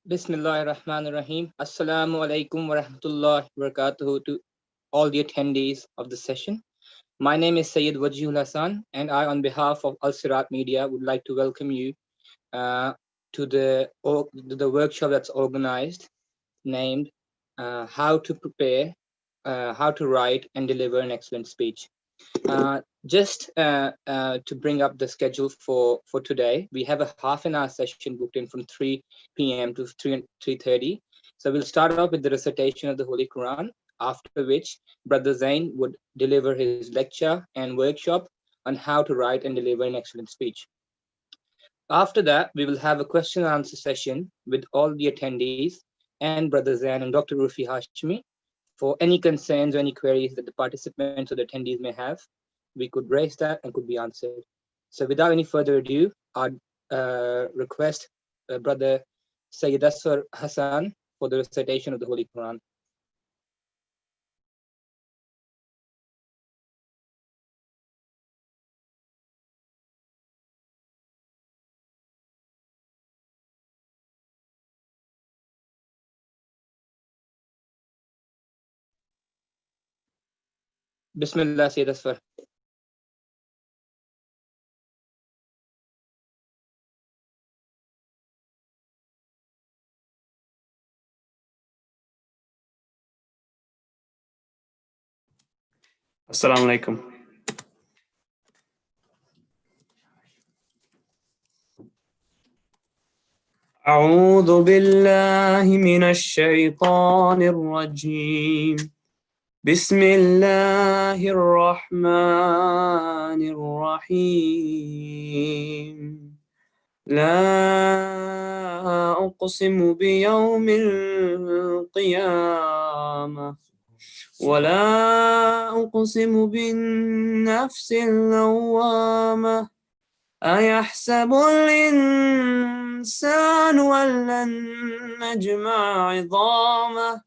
Bismillahirrahmanirrahim. Assalamu alaikum wa rahmatullahi wa barakatuhu to all the attendees of the session. My name is Sayyid Wajihul Hassan, and I, on behalf of ALSIRAAT Media, would like to welcome you to the workshop that's organized, named How to Prepare, How to Write and Deliver an Excellent Speech. Just to bring up the schedule for today, we have a half an hour session booked in from 3 p.m. to 3:30. So we'll start off with the recitation of the Holy Quran, after which Brother Zain would deliver his lecture and workshop on how to write and deliver an excellent speech. After that, we will have a question and answer session with all the attendees and Brother Zain and Dr. Rufi Hashmi for any concerns or any queries that the participants or the attendees may have. We could raise that and could be answered. So without any further ado, I'd request Brother Sayyid Asfar Hassan for the recitation of the Holy Quran. Bismillah, Sayyid Asfar. Assalamu alaikum. أعوذ بالله من الشيطان الرجيم. بسم الله الرحمن الرحيم. لا أقسم بيوم القيامة ولا أقسم بالنفس اللوامة. أيحسب الإنسان أن لن نجمع عظامه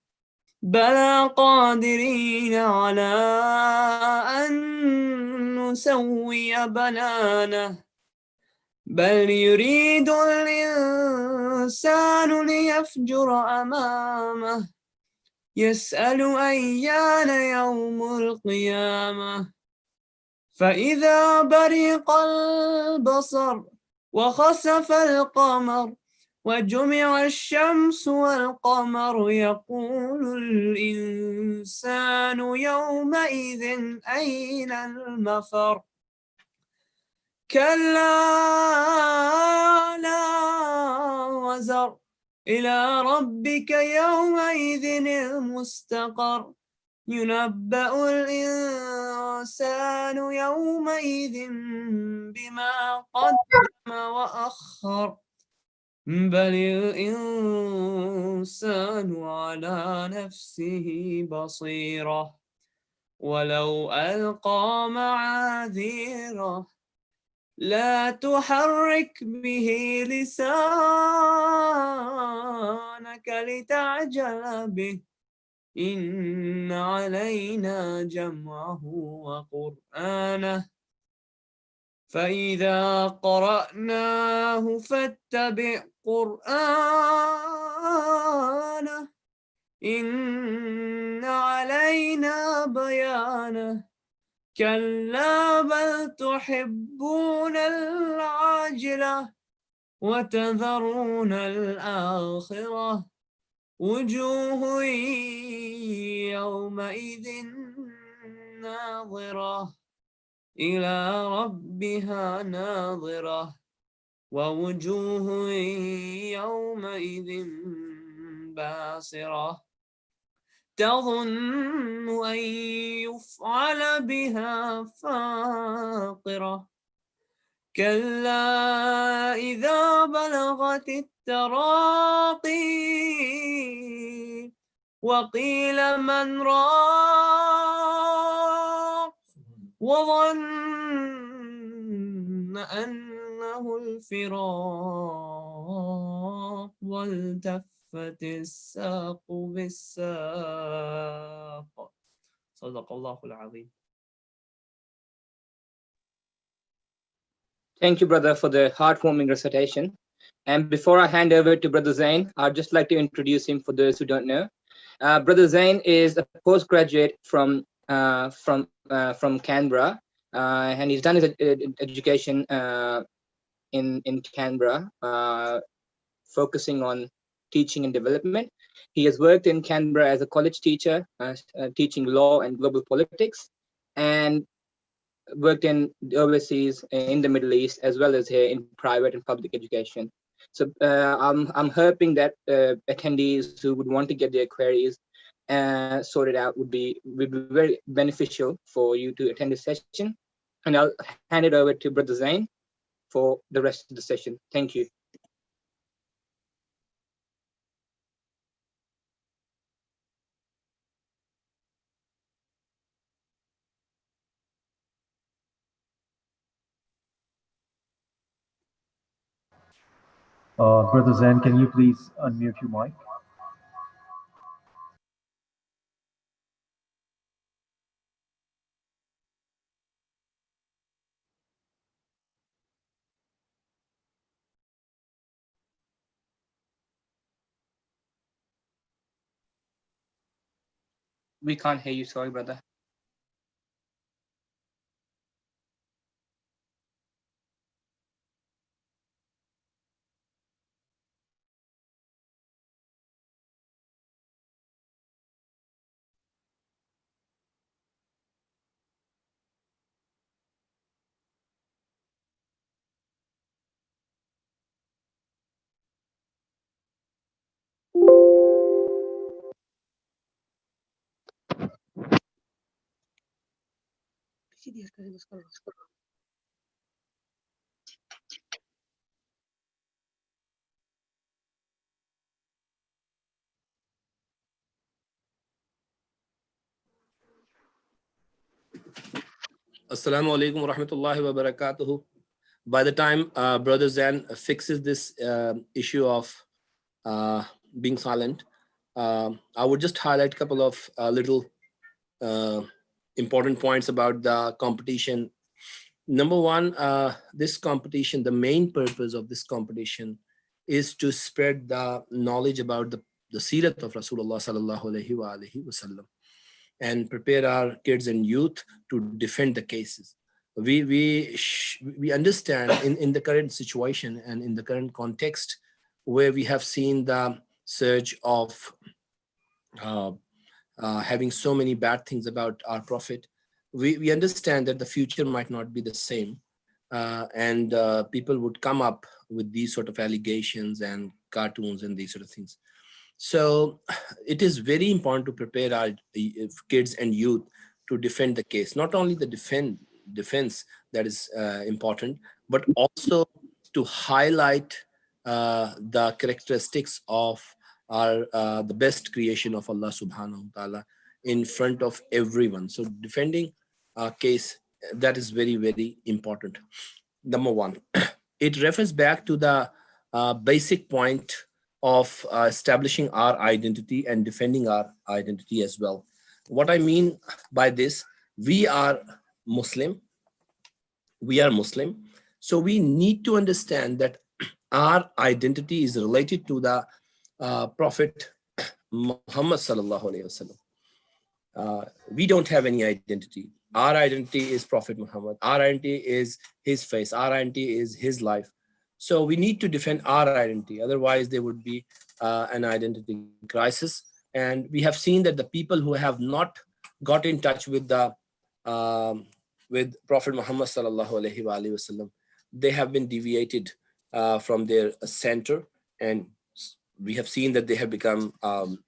بلى قادرين على أن نسوي بنانه بل يريد الإنسان ليفجر أمامه يسأل أيان يوم القيامة فإذا برق البصر وخسف القمر وجمع الشمس والقمر يقول الإنسان يومئذ أين المفر. كلا لا وزر إلى ربك يومئذ المستقر. ينبأ الإنسان يومئذ بما قدم وأخر بل الإنسان على نفسه بصيرة ولو ألقى معاذيره لا تحرك به لسانك لتعجل به إن علينا جمعه وقرآنه فإذا قرأناه فاتبع قرآنه إن علينا بيانه كلا بل تحبون العاجلة وتذرون الآخرة وجوه يومئذ ناظرة إلى ربها ناظرة ووجوه يومئذ باسرة تظن أن يفعل بها فاقرة كلا إذا بلغت التراقي وقيل من راق وظن أنه الفراق والتفت الساق بالساق. صدق الله العظيم. Thank you, brother, for the heartwarming recitation. And before I hand over to Brother Zain, I'd just like to introduce him for those who don't know. Brother Zain is a postgraduate from Canberra, and he's done his education in Canberra, focusing on teaching and development. He has worked in Canberra as a college teacher, teaching law and global politics, and worked in the overseas in the Middle East as well as here in private and public education. So I'm hoping that attendees who would want to get their queries sorted out would be very beneficial for you to attend this session. And I'll hand it over to Brother Zain for the rest of the session. Thank you. Brother Zen, can you please unmute your mic? We can't hear you, sorry, brother. Assalamu alaikum wa rahmatullahi wa barakatuhu. By the time Brother Zan fixes this issue of being silent, I would just highlight a couple of little important points about the competition. Number one, this competition, the main purpose of this competition is to spread the knowledge about the seerat of Rasulullah sallallahu alaihi wasallam and prepare our kids and youth to defend the cases. We understand in the current situation and in the current context where we have seen the surge of having so many bad things about our prophet, we understand that the future might not be the same, and people would come up with these sort of allegations and cartoons and these sort of things. So it is very important to prepare our kids and youth to defend the case. Not only the defense that is important, but also to highlight the characteristics of our the best creation of Allah subhanahu wa ta'ala in front of everyone. So defending a case, that is very, very important. Number one, it refers back to the basic point of establishing our identity and defending our identity as well. What I mean by this, we are Muslim, so we need to understand that our identity is related to the Prophet Muhammad sallallahu alaihi wasallam. We don't have any identity. Our identity is Prophet Muhammad. Our identity is his face. Our identity is his life. So we need to defend our identity. Otherwise, there would be an identity crisis. And we have seen that the people who have not got in touch with the with Prophet Muhammad sallallahu alaihi wasallam, they have been deviated from their center, and we have seen that they have become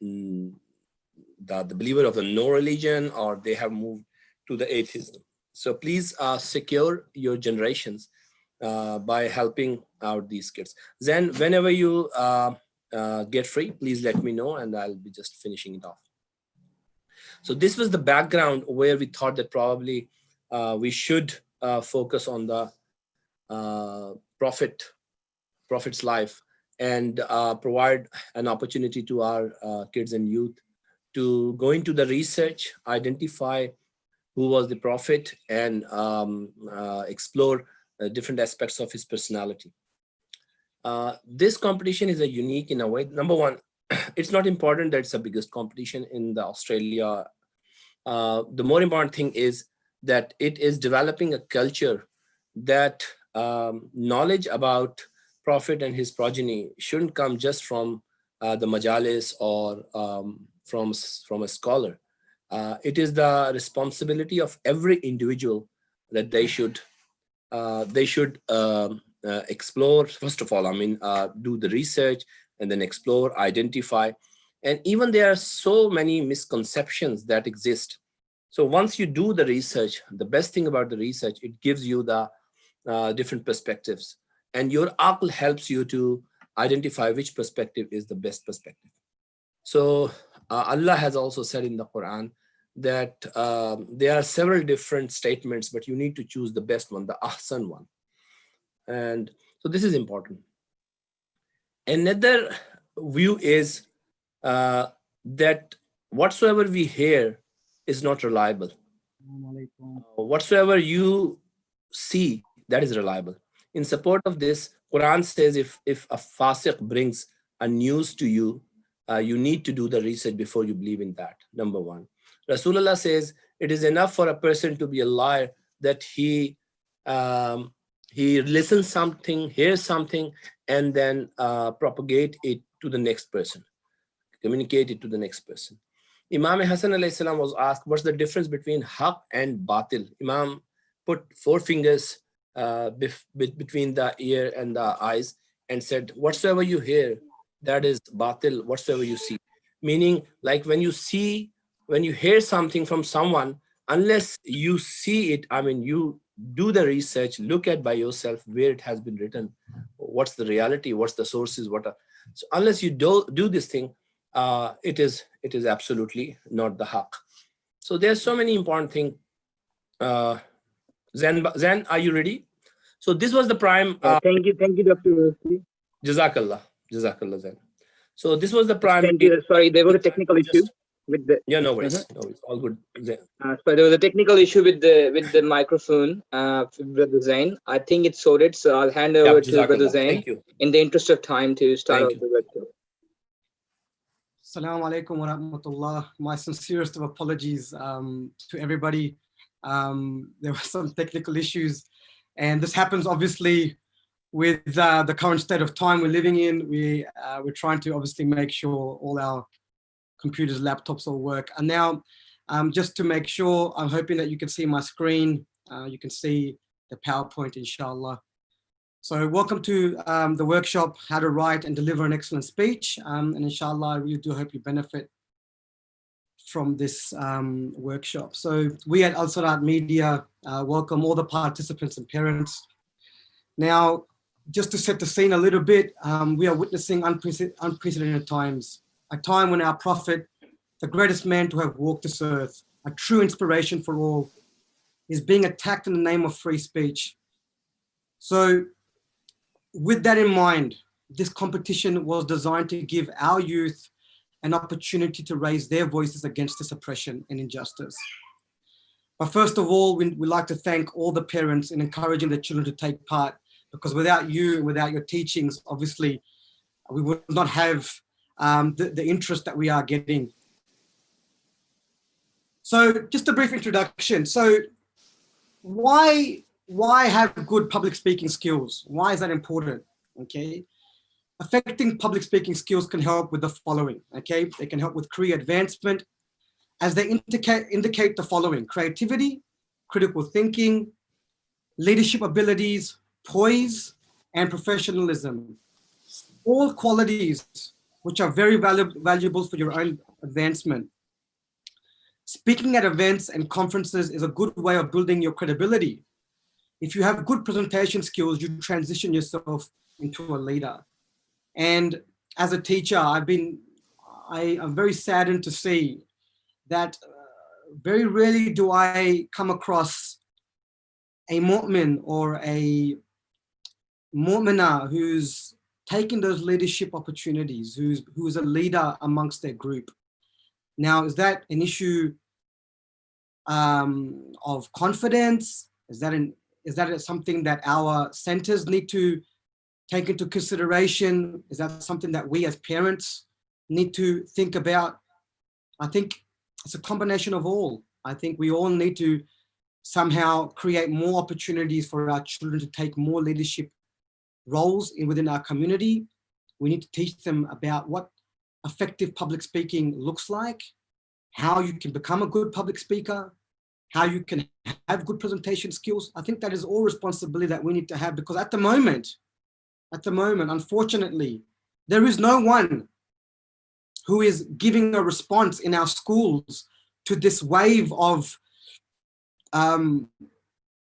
the believer of the no religion, or they have moved to the atheism. So please secure your generations by helping out these kids. Then whenever you get free, please let me know and I'll be just finishing it off. So this was the background where we thought that probably we should focus on the Prophet's life and provide an opportunity to our kids and youth to go into the research, identify who was the Prophet, and explore different aspects of his personality. This competition is a unique in a way. Number one, it's not important that it's the biggest competition in the Australia. The more important thing is that it is developing a culture that knowledge about Prophet and his progeny shouldn't come just from the majalis or from a scholar. It is the responsibility of every individual that they should explore. First of all, I mean, do the research and then explore, identify. And even there are so many misconceptions that exist. So once you do the research, the best thing about the research, it gives you the different perspectives. And your aql helps you to identify which perspective is the best perspective. So Allah has also said in the Quran that there are several different statements, but you need to choose the best one, the ahsan one. And so this is important. Another view is that whatsoever we hear is not reliable. Whatsoever you see, that is reliable. In support of this, Quran says if a fasiq brings a news to you, you need to do the research before you believe in that, number one. Rasulullah says it is enough for a person to be a liar that he listens something, hears something, and then propagate it to the next person, communicate it to the next person. Imam Hassan alayhi salam was asked, what's the difference between haq and batil? Imam put 4 fingers between the ear and the eyes and said, whatsoever you hear, that is batil, whatsoever you see. Meaning, like when you hear something from someone, unless you see it, I mean, you do the research, look at by yourself where it has been written, what's the reality, what's the sources, so unless you do this thing, it is absolutely not the haq. So there's so many important things. Zain, are you ready? So this was the prime. Thank you, Dr. Jazakallah, Zain. So this was the prime. Thank you. Sorry, there was a technical issue with the. Yeah, no worries, no worries, all good. So there was a technical issue with the microphone, Brother Zain. I think it's sorted, so I'll hand over to Brother Zain. Thank you. In the interest of time to start off the webcam. Assalamu alaikum wa rahmatullah. My sincerest of apologies to everybody. There were some technical issues, and this happens obviously with the current state of time we're living in. We're trying to obviously make sure all our computers, laptops all work. And now, just to make sure, I'm hoping that you can see my screen. You can see the PowerPoint, inshallah. So welcome to the workshop, how to write and deliver an excellent speech. And inshallah, I really do hope you benefit from this workshop. So we at ALSIRAAT Media welcome all the participants and parents. Now, just to set the scene a little bit, we are witnessing unprecedented times, a time when our Prophet, the greatest man to have walked this earth, a true inspiration for all, is being attacked in the name of free speech. So with that in mind, this competition was designed to give our youth an opportunity to raise their voices against this oppression and injustice. But first of all, we'd like to thank all the parents in encouraging their children to take part, because without you and without your teachings, obviously, we would not have the interest that we are getting. So just a brief introduction. So why have good public speaking skills? Why is that important? Okay. Affecting public speaking skills can help with the following, okay? They can help with career advancement as they indicate the following: creativity, critical thinking, leadership abilities, poise, and professionalism. All qualities which are very valuable for your own advancement. Speaking at events and conferences is a good way of building your credibility. If you have good presentation skills, you transition yourself into a leader. And as a teacher, I am very saddened to see that very rarely do I come across a mu'min or a mu'mina who's taken those leadership opportunities, who is a leader amongst their group. Now, is that an issue of confidence? Is that something that our centers need to take into consideration? Is that something that we as parents need to think about? I think it's a combination of all. I think we all need to somehow create more opportunities for our children to take more leadership roles within our community. We need to teach them about what effective public speaking looks like, how you can become a good public speaker, how you can have good presentation skills. I think that is all responsibility that we need to have, because at the moment, unfortunately, there is no one who is giving a response in our schools to this wave of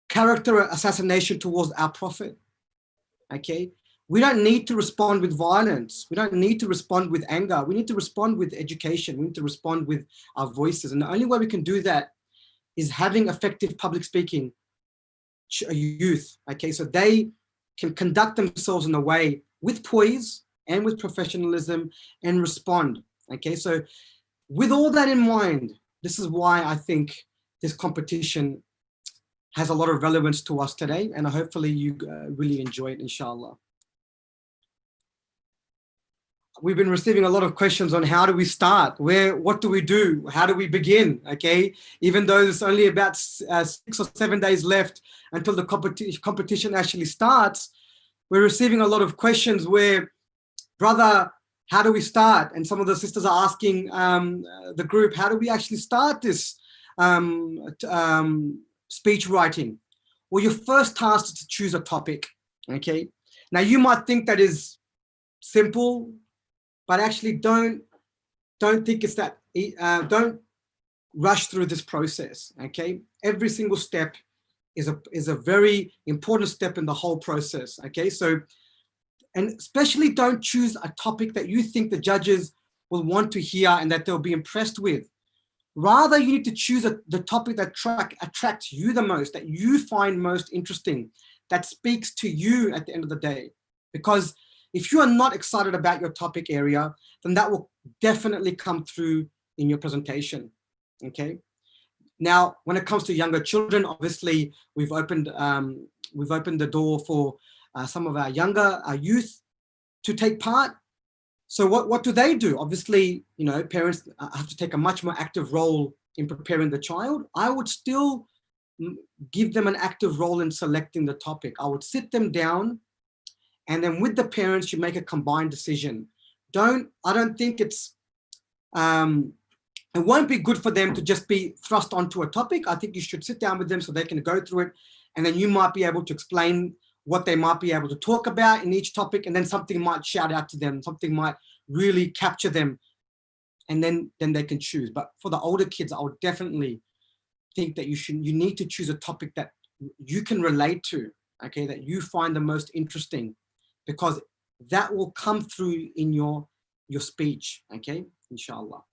character assassination towards our Prophet. Okay, we don't need to respond with violence. We don't need to respond with anger. We need to respond with education. We need to respond with our voices. And the only way we can do that is having effective public speaking youth. Okay, so they can conduct themselves in a way with poise and with professionalism and respond. Okay, so with all that in mind, this is why I think this competition has a lot of relevance to us today, and hopefully you really enjoy it, inshallah. We've been receiving a lot of questions on how do we start, what do we do, how do we begin, okay? Even though there's only about 6 or 7 days left until the competition actually starts, we're receiving a lot of questions where, brother, how do we start? And some of the sisters are asking the group, how do we actually start this speech writing? Well, your first task is to choose a topic, okay? Now you might think that is simple, but actually don't think it's that, don't rush through this process, okay? Every single step is a very important step in the whole process, okay? So, and especially don't choose a topic that you think the judges will want to hear and that they'll be impressed with. Rather, you need to choose the topic that attracts you the most, that you find most interesting, that speaks to you at the end of the day. Because if you are not excited about your topic area, then that will definitely come through in your presentation, okay? Now, when it comes to younger children, obviously we've opened the door for some of our youth to take part. So what do they do? Obviously, you know, parents have to take a much more active role in preparing the child. I would still give them an active role in selecting the topic. I would sit them down, and then with the parents, you make a combined decision. I don't think it's, it won't be good for them to just be thrust onto a topic. I think you should sit down with them so they can go through it, and then you might be able to explain what they might be able to talk about in each topic, and then something might shout out to them, something might really capture them, and then they can choose. But for the older kids, I would definitely think that you need to choose a topic that you can relate to, okay, that you find the most interesting, because that will come through in your speech, okay, inshallah.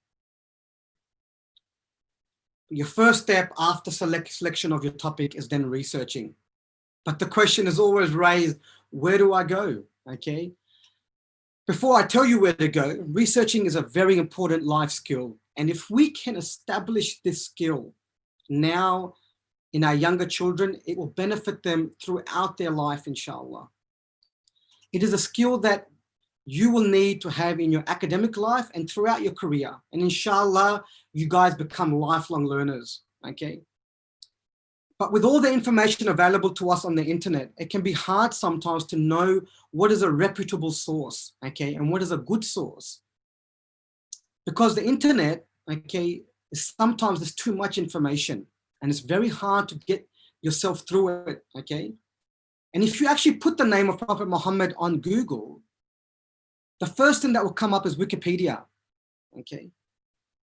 Your first step after selection of your topic is then researching. But the question is always raised, where do I go, okay? Before I tell you where to go, researching is a very important life skill. And if we can establish this skill now in our younger children, it will benefit them throughout their life, inshallah. It is a skill that you will need to have in your academic life and throughout your career. And inshallah, you guys become lifelong learners, okay? But with all the information available to us on the internet, it can be hard sometimes to know what is a reputable source, okay, and what is a good source. Because the internet, okay, sometimes there's too much information and it's very hard to get yourself through it, okay? And if you actually put the name of Prophet Muhammad on Google, the first thing that will come up is Wikipedia, okay?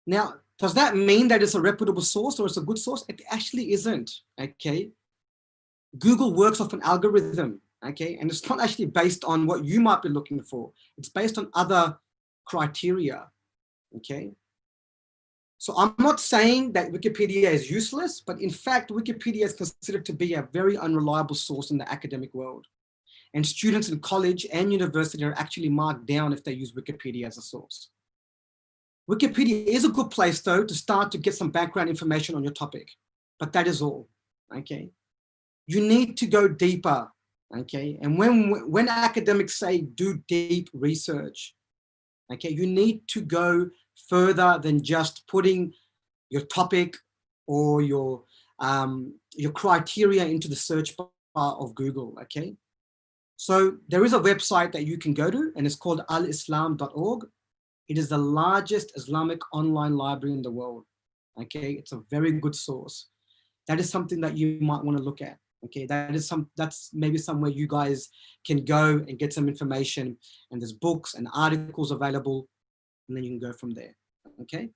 Now, does that mean that it's a reputable source or it's a good source? It actually isn't, okay? Google works off an algorithm, okay? And it's not actually based on what you might be looking for. It's based on other criteria, okay? So I'm not saying that Wikipedia is useless, but in fact, Wikipedia is considered to be a very unreliable source in the academic world. And students in college and university are actually marked down if they use Wikipedia as a source. Wikipedia is a good place, though, to start to get some background information on your topic, but that is all, okay? You need to go deeper Okay, and when academics say do deep research, okay, you need to go further than just putting your topic or your criteria into the search bar of Google. Okay, so there is a website that you can go to, and it's called alislam.org. It is the largest Islamic online library in the world. Okay, it's a very good source. That is something that you might want to look at. Okay, that's maybe somewhere you guys can go and get some information, and there's books and articles available, and then you can go from there. Okay.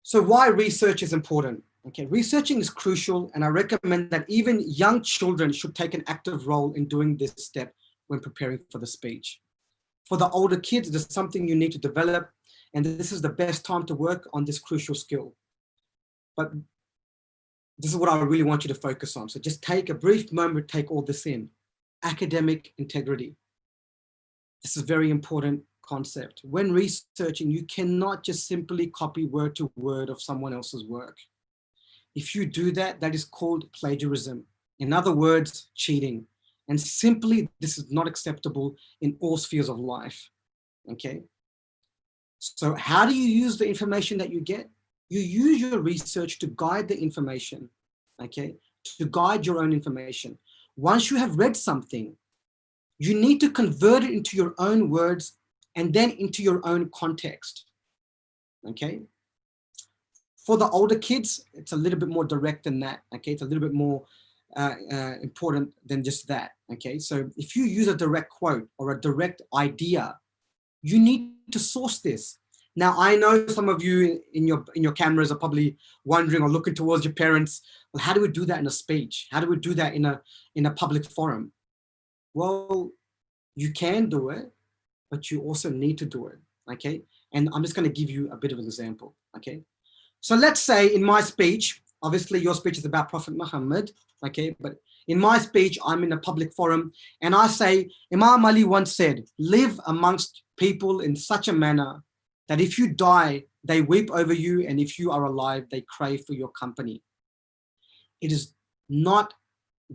So why research is important? Okay, researching is crucial, and I recommend that even young children should take an active role in doing this step when preparing for the speech. For the older kids, it is something you need to develop, and this is the best time to work on this crucial skill. But this is what I really want you to focus on. So just take a brief moment, take all this in. Academic integrity. This is a very important concept. When researching, you cannot just simply copy word to word of someone else's work. If you do that, that is called plagiarism. In other words, cheating. And simply, this is not acceptable in all spheres of life. Okay. So how do you use the information that you get? You use your research to guide the information, okay? To guide your own information. Once you have read something, you need to convert it into your own words and then into your own context, okay? For the older kids, it's a little bit more direct than that, okay? It's a little bit more important than just that, okay? So if you use a direct quote or a direct idea, you need to source this. Now, I know some of you in your cameras are probably wondering or looking towards your parents, well, how do we do that in a speech? How do we do that in a public forum? Well, you can do it, but you also need to do it, okay? And I'm just gonna give you a bit of an example, okay? So let's say in my speech, obviously your speech is about Prophet Muhammad, okay? But in my speech, I'm in a public forum and I say, Imam Ali once said, live amongst people in such a manner that if you die, they weep over you, and if you are alive, they crave for your company. It is not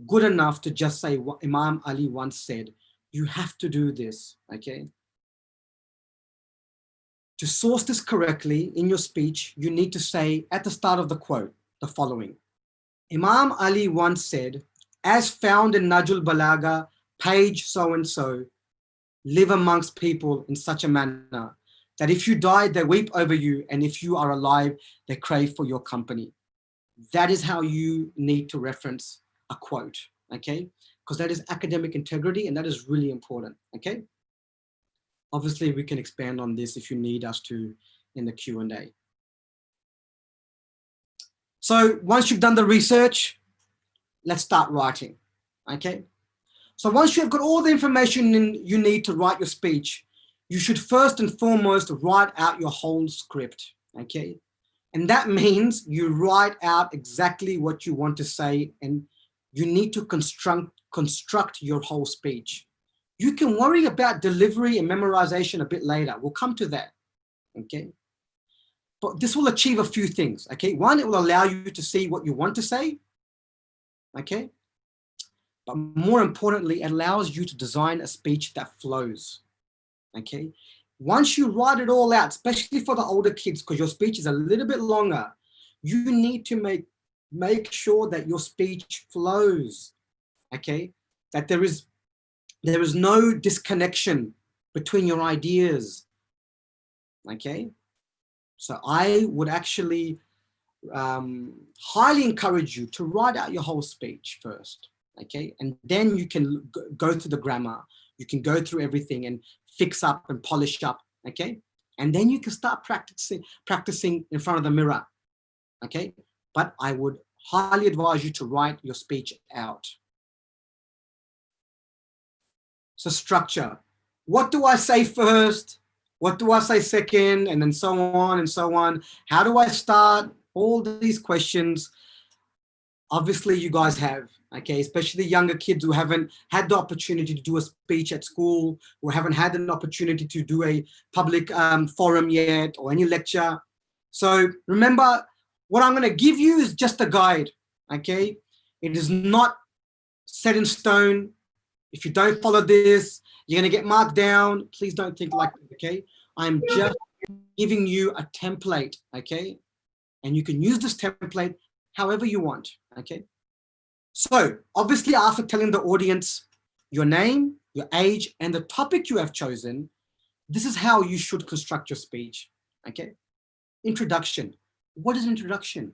good enough to just say what Imam Ali once said. You have to do this, okay? To source this correctly in your speech, you need to say at the start of the quote, the following. Imam Ali once said, as found in Najul Balaga, page so-and-so, live amongst people in such a manner that if you die, they weep over you, and if you are alive, they crave for your company. That is how you need to reference a quote, okay? Because that is academic integrity, and that is really important, okay? Obviously, we can expand on this if you need us to in the Q&A. So once you've done the research, let's start writing, okay? So once you've got all the information you need to write your speech, you should first and foremost write out your whole script, okay? And that means you write out exactly what you want to say, and you need to construct your whole speech. You can worry about delivery and memorization a bit later. We'll come to that, okay? But this will achieve a few things, okay? One, it will allow you to see what you want to say, okay? But more importantly, it allows you to design a speech that flows, okay? Once you write it all out, especially for the older kids, because your speech is a little bit longer, you need to make sure that your speech flows, okay? That there is no disconnection between your ideas, okay? So I would actually highly encourage you to write out your whole speech first, okay? And then you can go through the grammar, you can go through everything and fix up and polish up, okay? And then you can start practicing in front of the mirror, okay? But I would highly advise you to write your speech out. So structure. What do I say first? What do I say second? And then so on and so on. How do I start? All these questions, obviously you guys have, okay? Especially younger kids who haven't had the opportunity to do a speech at school, who haven't had an opportunity to do a public forum yet or any lecture. So remember, what I'm gonna give you is just a guide, okay? It is not set in stone. If you don't follow this, you're going to get marked down. Please don't think like that, okay? I'm just giving you a template, okay? And you can use this template however you want, okay? So obviously, after telling the audience your name, your age, and the topic you have chosen, this is how you should construct your speech, okay? Introduction. What is introduction?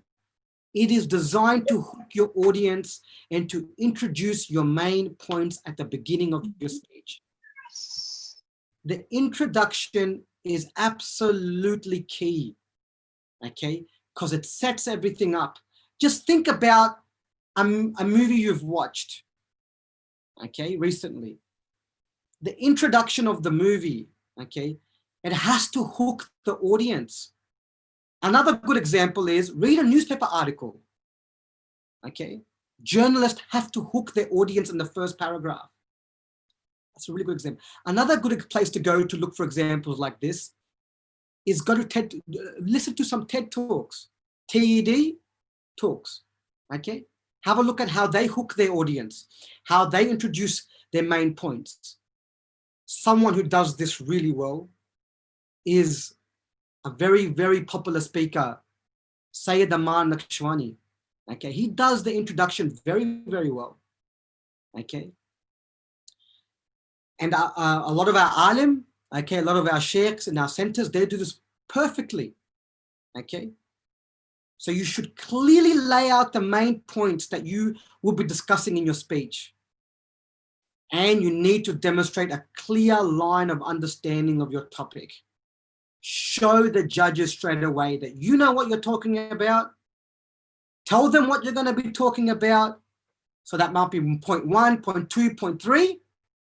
It is designed to hook your audience and to introduce your main points at the beginning of your speech. The introduction is absolutely key, okay? Because it sets everything up. Just think about a movie you've watched, okay, recently. The introduction of the movie, okay, it has to hook the audience. Another good example is read a newspaper article, okay? Journalists have to hook their audience in the first paragraph. That's a really good example. Another good place to go to look for examples like this is go to TED, listen to some TED Talks, TED Talks, okay? Have a look at how they hook their audience, how they introduce their main points. Someone who does this really well is a very, very popular speaker, Sayyid Aman Naqshwani. Okay, he does the introduction very, very well. Okay, and a lot of our alim, okay, a lot of our sheikhs in our centers, they do this perfectly. Okay, so you should clearly lay out the main points that you will be discussing in your speech. And you need to demonstrate a clear line of understanding of your topic. Show the judges straight away that you know what you're talking about. Tell them what you're going to be talking about. So that might be point 1, point 2, point 3.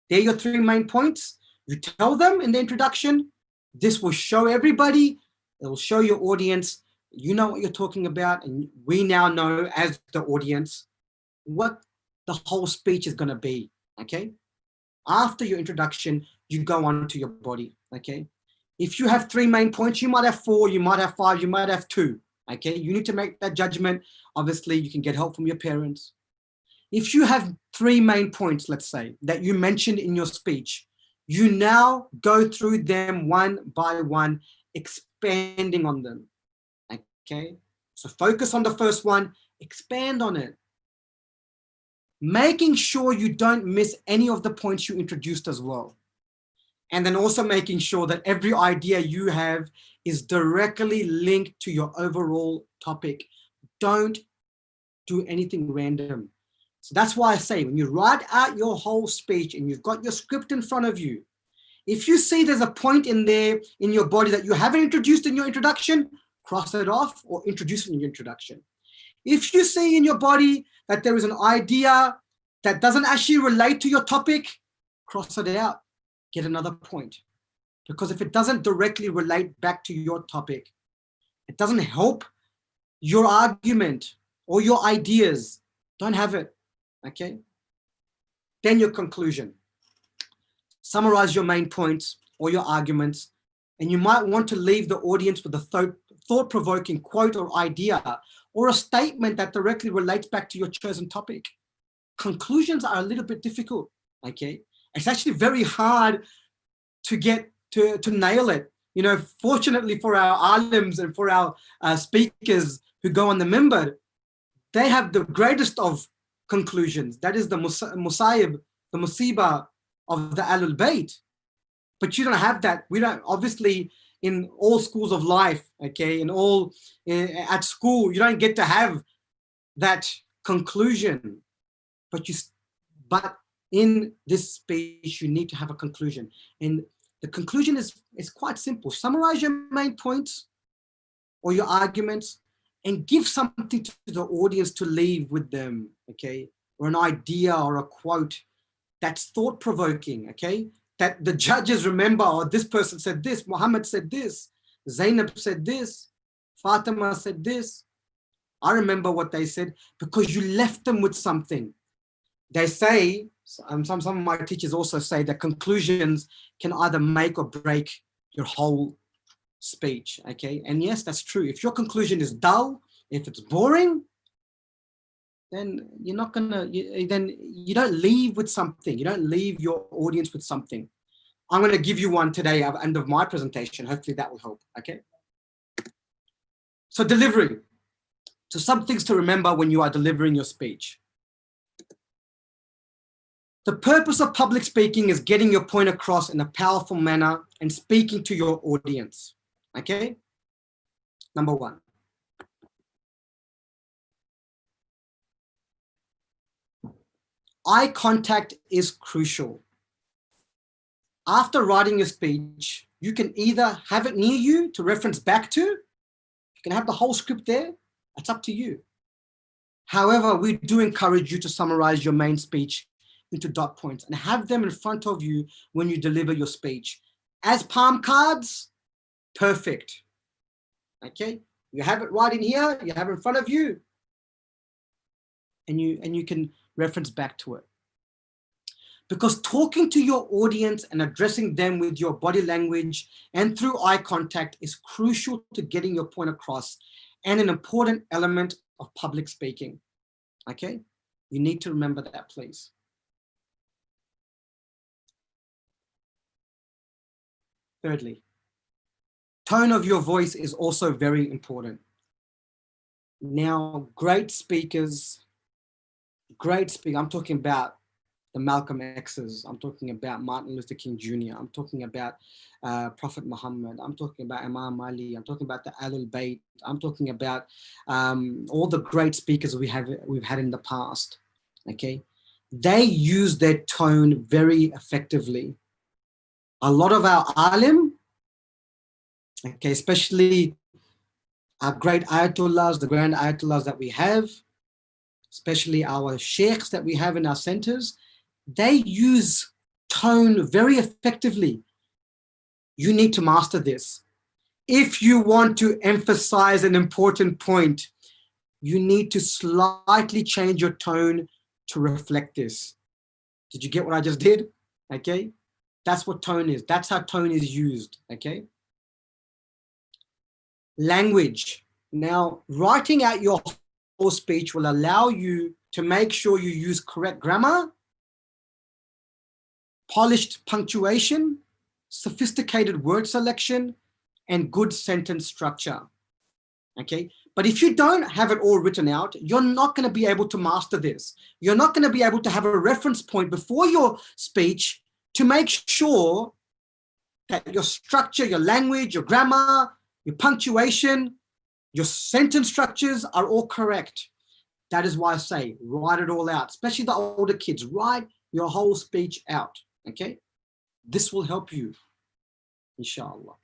They're your 3 main points. You tell them in the introduction. This will show everybody. It will show your audience. You know what you're talking about. And we now know as the audience what the whole speech is going to be. Okay. After your introduction, you go on to your body. Okay. If you have 3 main points, you might have 4, you might have 5, you might have 2. Okay. You need to make that judgment. Obviously, you can get help from your parents. If you have 3 main points, let's say, that you mentioned in your speech, you now go through them one by one, expanding on them. Okay. So focus on the first one, expand on it. Making sure you don't miss any of the points you introduced as well. And then also making sure that every idea you have is directly linked to your overall topic. Don't do anything random. So that's why I say, when you write out your whole speech and you've got your script in front of you, if you see there's a point in there in your body that you haven't introduced in your introduction, cross it off or introduce it in your introduction. If you see in your body that there is an idea that doesn't actually relate to your topic, cross it out, get another point. Because if it doesn't directly relate back to your topic, it doesn't help your argument or your ideas. Don't have it, okay? Then your conclusion. Summarize your main points or your arguments, and you might want to leave the audience with a thought-provoking quote or idea or a statement that directly relates back to your chosen topic. Conclusions are a little bit difficult, okay? It's actually very hard to get to nail it. You know, fortunately for our alims and for our speakers who go on the minbar, they have the greatest of conclusions. That is the musayib, the musibah of the Ahlul Bayt. But you don't have that. We don't, obviously, in all schools of life, okay, at school, you don't get to have that conclusion. But in this speech, you need to have a conclusion. And the conclusion is quite simple. Summarize your main points or your arguments and give something to the audience to leave with them, okay? Or an idea or a quote that's thought-provoking, okay? That the judges remember, oh, this person said this, Muhammad said this, Zainab said this, Fatima said this. I remember what they said because you left them with something. They say, some of my teachers also say that conclusions can either make or break your whole speech, okay? And yes, that's true. If your conclusion is dull, if it's boring, then you're not gonna, then you don't leave with something. You don't leave your audience with something. I'm gonna give you one today at the end of my presentation. Hopefully that will help, okay? So delivery. So some things to remember when you are delivering your speech. The purpose of public speaking is getting your point across in a powerful manner and speaking to your audience, okay? Number one. Eye contact is crucial. After writing your speech, you can either have it near you to reference back to, you can have the whole script there, that's up to you. However, we do encourage you to summarize your main speech into dot points and have them in front of you when you deliver your speech. As palm cards, perfect, okay? You have it right in here, you have it in front of you, and you can reference back to it. Because talking to your audience and addressing them with your body language and through eye contact is crucial to getting your point across and an important element of public speaking, okay? You need to remember that, please. Thirdly, tone of your voice is also very important. Now, great speakers, I'm talking about the Malcolm X's, I'm talking about Martin Luther King Jr., I'm talking about Prophet Muhammad, I'm talking about Imam Ali, I'm talking about the Ahlul Bayt, I'm talking about all the great speakers we've had in the past, okay? They use their tone very effectively. A lot of our alim, okay, especially our great ayatollahs, the grand ayatollahs that we have, especially our sheikhs that we have in our centers, they use tone very effectively. You need to master this. If you want to emphasize an important point, you need to slightly change your tone to reflect this. Did you get what I just did? Okay, that's what tone is. That's how tone is used, okay? Language. Now, writing out your whole speech will allow you to make sure you use correct grammar, polished punctuation, sophisticated word selection, and good sentence structure, okay? But if you don't have it all written out, you're not going to be able to master this. You're not going to be able to have a reference point before your speech to make sure that your structure, your language, your grammar, your punctuation, your sentence structures are all correct. That is why I say, write it all out, especially the older kids, write your whole speech out, okay? This will help you, inshallah.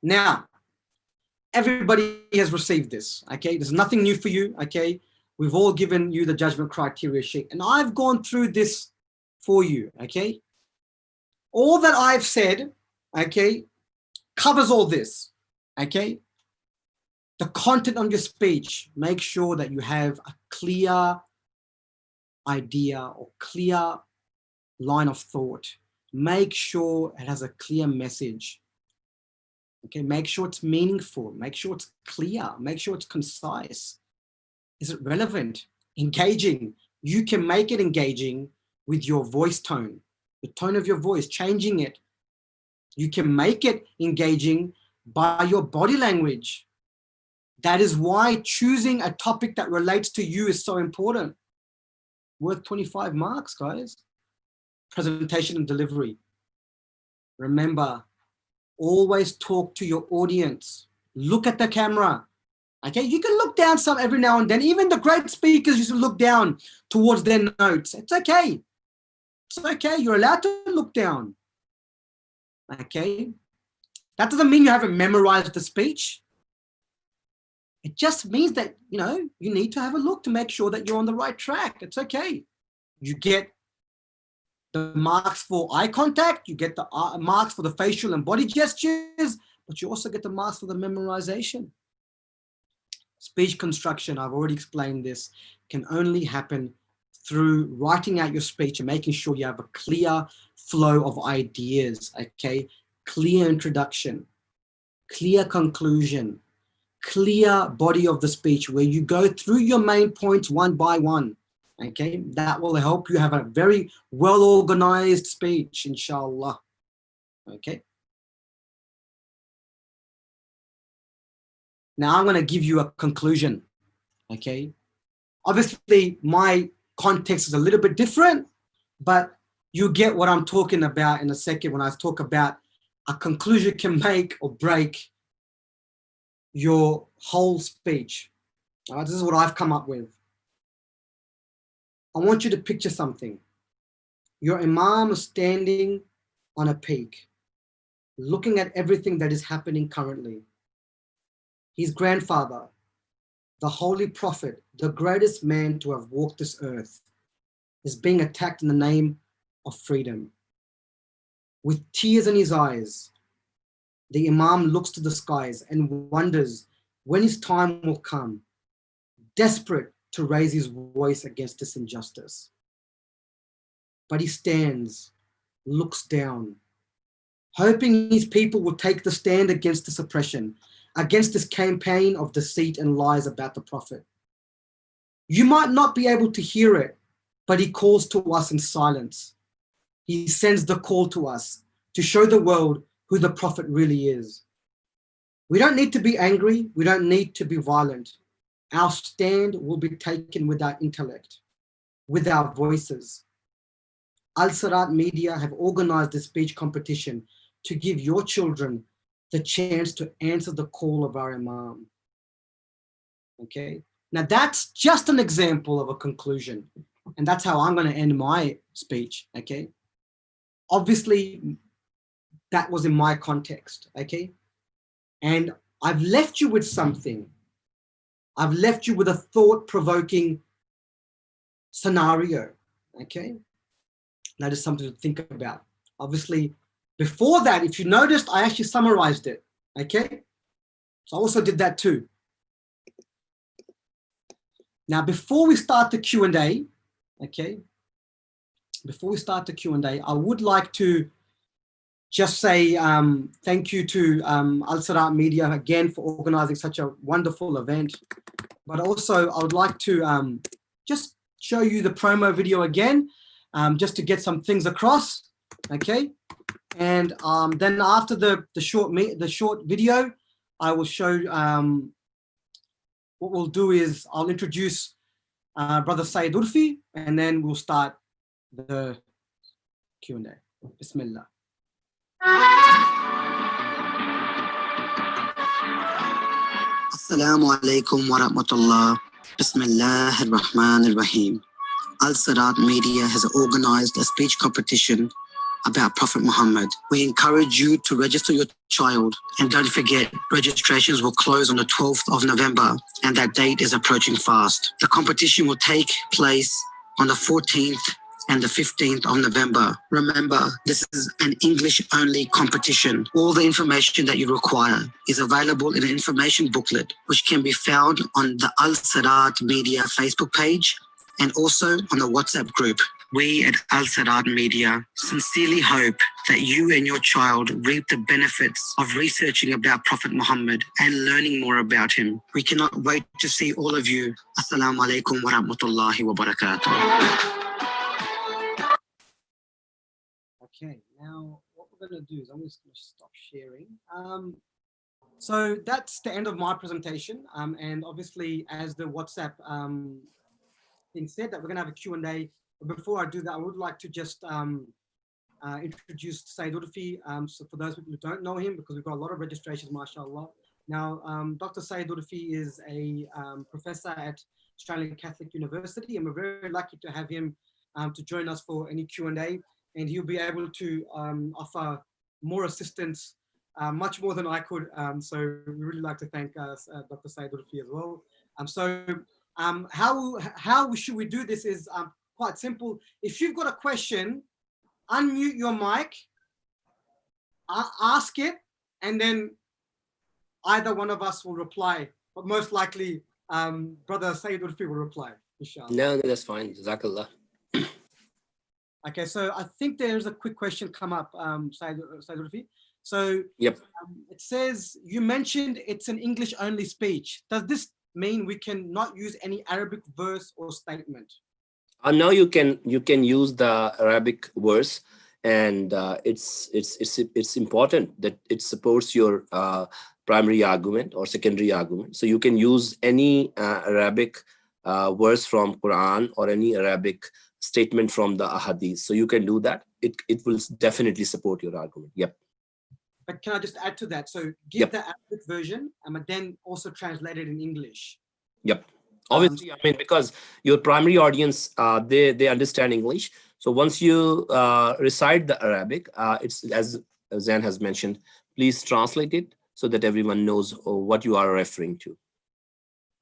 Now, everybody has received this, okay? There's nothing new for you, okay? We've all given you the judgment criteria sheet, and I've gone through this for you, okay? All that I've said, okay, covers all this, okay? The content on your speech, make sure that you have a clear idea or clear line of thought. Make sure it has a clear message. Okay, make sure it's meaningful, make sure it's clear, make sure it's concise. Is it relevant? Engaging. You can make it engaging with your voice tone, the tone of your voice, changing it. You can make it engaging by your body language. That is why choosing a topic that relates to you is so important. Worth 25 marks, guys. Presentation and delivery. Remember, always talk to your audience. Look at the camera. Okay, you can look down some every now and then. Even the great speakers used to look down towards their notes. It's okay. It's okay. You're allowed to look down. Okay. That doesn't mean you haven't memorized the speech. It just means that, you know, you need to have a look to make sure that you're on the right track. It's okay. You get the marks for eye contact, you get the marks for the facial and body gestures, but you also get the marks for the memorization. Speech construction, I've already explained this, can only happen through writing out your speech and making sure you have a clear flow of ideas, okay? Clear introduction, clear conclusion, clear body of the speech where you go through your main points one by one. Okay, that will help you have a very well organized speech, inshallah. Okay. Now I'm going to give you a conclusion. Okay. Obviously, my context is a little bit different, but you get what I'm talking about in a second when I talk about a conclusion can make or break your whole speech. All right, this is what I've come up with. I want you to picture something. Your imam is standing on a peak, looking at everything that is happening currently. His grandfather, the holy prophet, the greatest man to have walked this earth, is being attacked in the name of freedom. With tears in his eyes, the imam looks to the skies and wonders when his time will come, desperate to raise his voice against this injustice. But he stands, looks down, hoping his people will take the stand against this oppression, against this campaign of deceit and lies about the prophet. You might not be able to hear it, but he calls to us in silence. He sends the call to us to show the world who the prophet really is. We don't need to be angry. We don't need to be violent. Our stand will be taken with our intellect, with our voices. ALSIRAAT Media have organized this speech competition to give your children the chance to answer the call of our imam. Okay, now that's just an example of a conclusion, and that's how I'm going to end my speech. Okay, obviously that was in my context. Okay, and I've left you with something. I've left you with a thought-provoking scenario. Okay, that is something to think about. Obviously, before that, if you noticed, I actually summarized it. Okay, so I also did that too. Now, before we start the Q&A, okay, before we start the Q&A, I would like to just say thank you to ALSIRAAT Media again for organizing such a wonderful event. But also, I would like to just show you the promo video again, just to get some things across, okay? And then after the short video, I will show. What we'll do is I'll introduce Brother Saeed Urfi, and then we'll start the Q&A. Bismillah. Assalamu alaikum wa rahmatullah. Bismillah ar-Rahman ar-Rahim. ALSIRAAT Media has organized a speech competition about Prophet Muhammad. We encourage you to register your child, and don't forget, registrations will close on the 12th of November, and that date is approaching fast. The competition will take place on the 14th and the 15th of November. Remember, this is an English-only competition. All the information that you require is available in an information booklet, which can be found on the ALSIRAAT Media Facebook page and also on the WhatsApp group. We at ALSIRAAT Media sincerely hope that you and your child reap the benefits of researching about Prophet Muhammad and learning more about him. We cannot wait to see all of you. Assalamu alaikum wa rahmatullahi wa barakatuh. Okay, now what we're going to do is I'm just going to stop sharing. So that's the end of my presentation. And obviously, as the WhatsApp thing said, that we're going to have a Q&A. But before I do that, I would like to just introduce Saeed Urfi. So for those people who don't know him, because we've got a lot of registrations, mashallah. Now, Dr. Saeed Urfi is a professor at Australian Catholic University, and we're very lucky to have him to join us for any Q&A. And he'll be able to offer more assistance, much more than I could. So we really like to thank Dr. Saeed Urfi as well. How should we do this is quite simple. If you've got a question, unmute your mic, ask it, and then either one of us will reply. But most likely, Brother Saeed Urfi will reply, inshallah. No, that's fine. Jazakallah. Okay, so I think there's a quick question come up, Saeed Urfi. So Yep. it says, you mentioned it's an English only speech. Does this mean we can not use any Arabic verse or statement? Now you can use the Arabic verse, and it's important that it supports your primary argument or secondary argument. So you can use any Arabic verse from Quran or any Arabic statement from the Ahadith. So you can do that. It will definitely support your argument. Yep. But can I just add to that? So give the Arabic version and then also translate it in English. Yep. Obviously, I mean, because your primary audience, they understand English. So once you recite the Arabic, it's, as Zain has mentioned, please translate it so that everyone knows what you are referring to.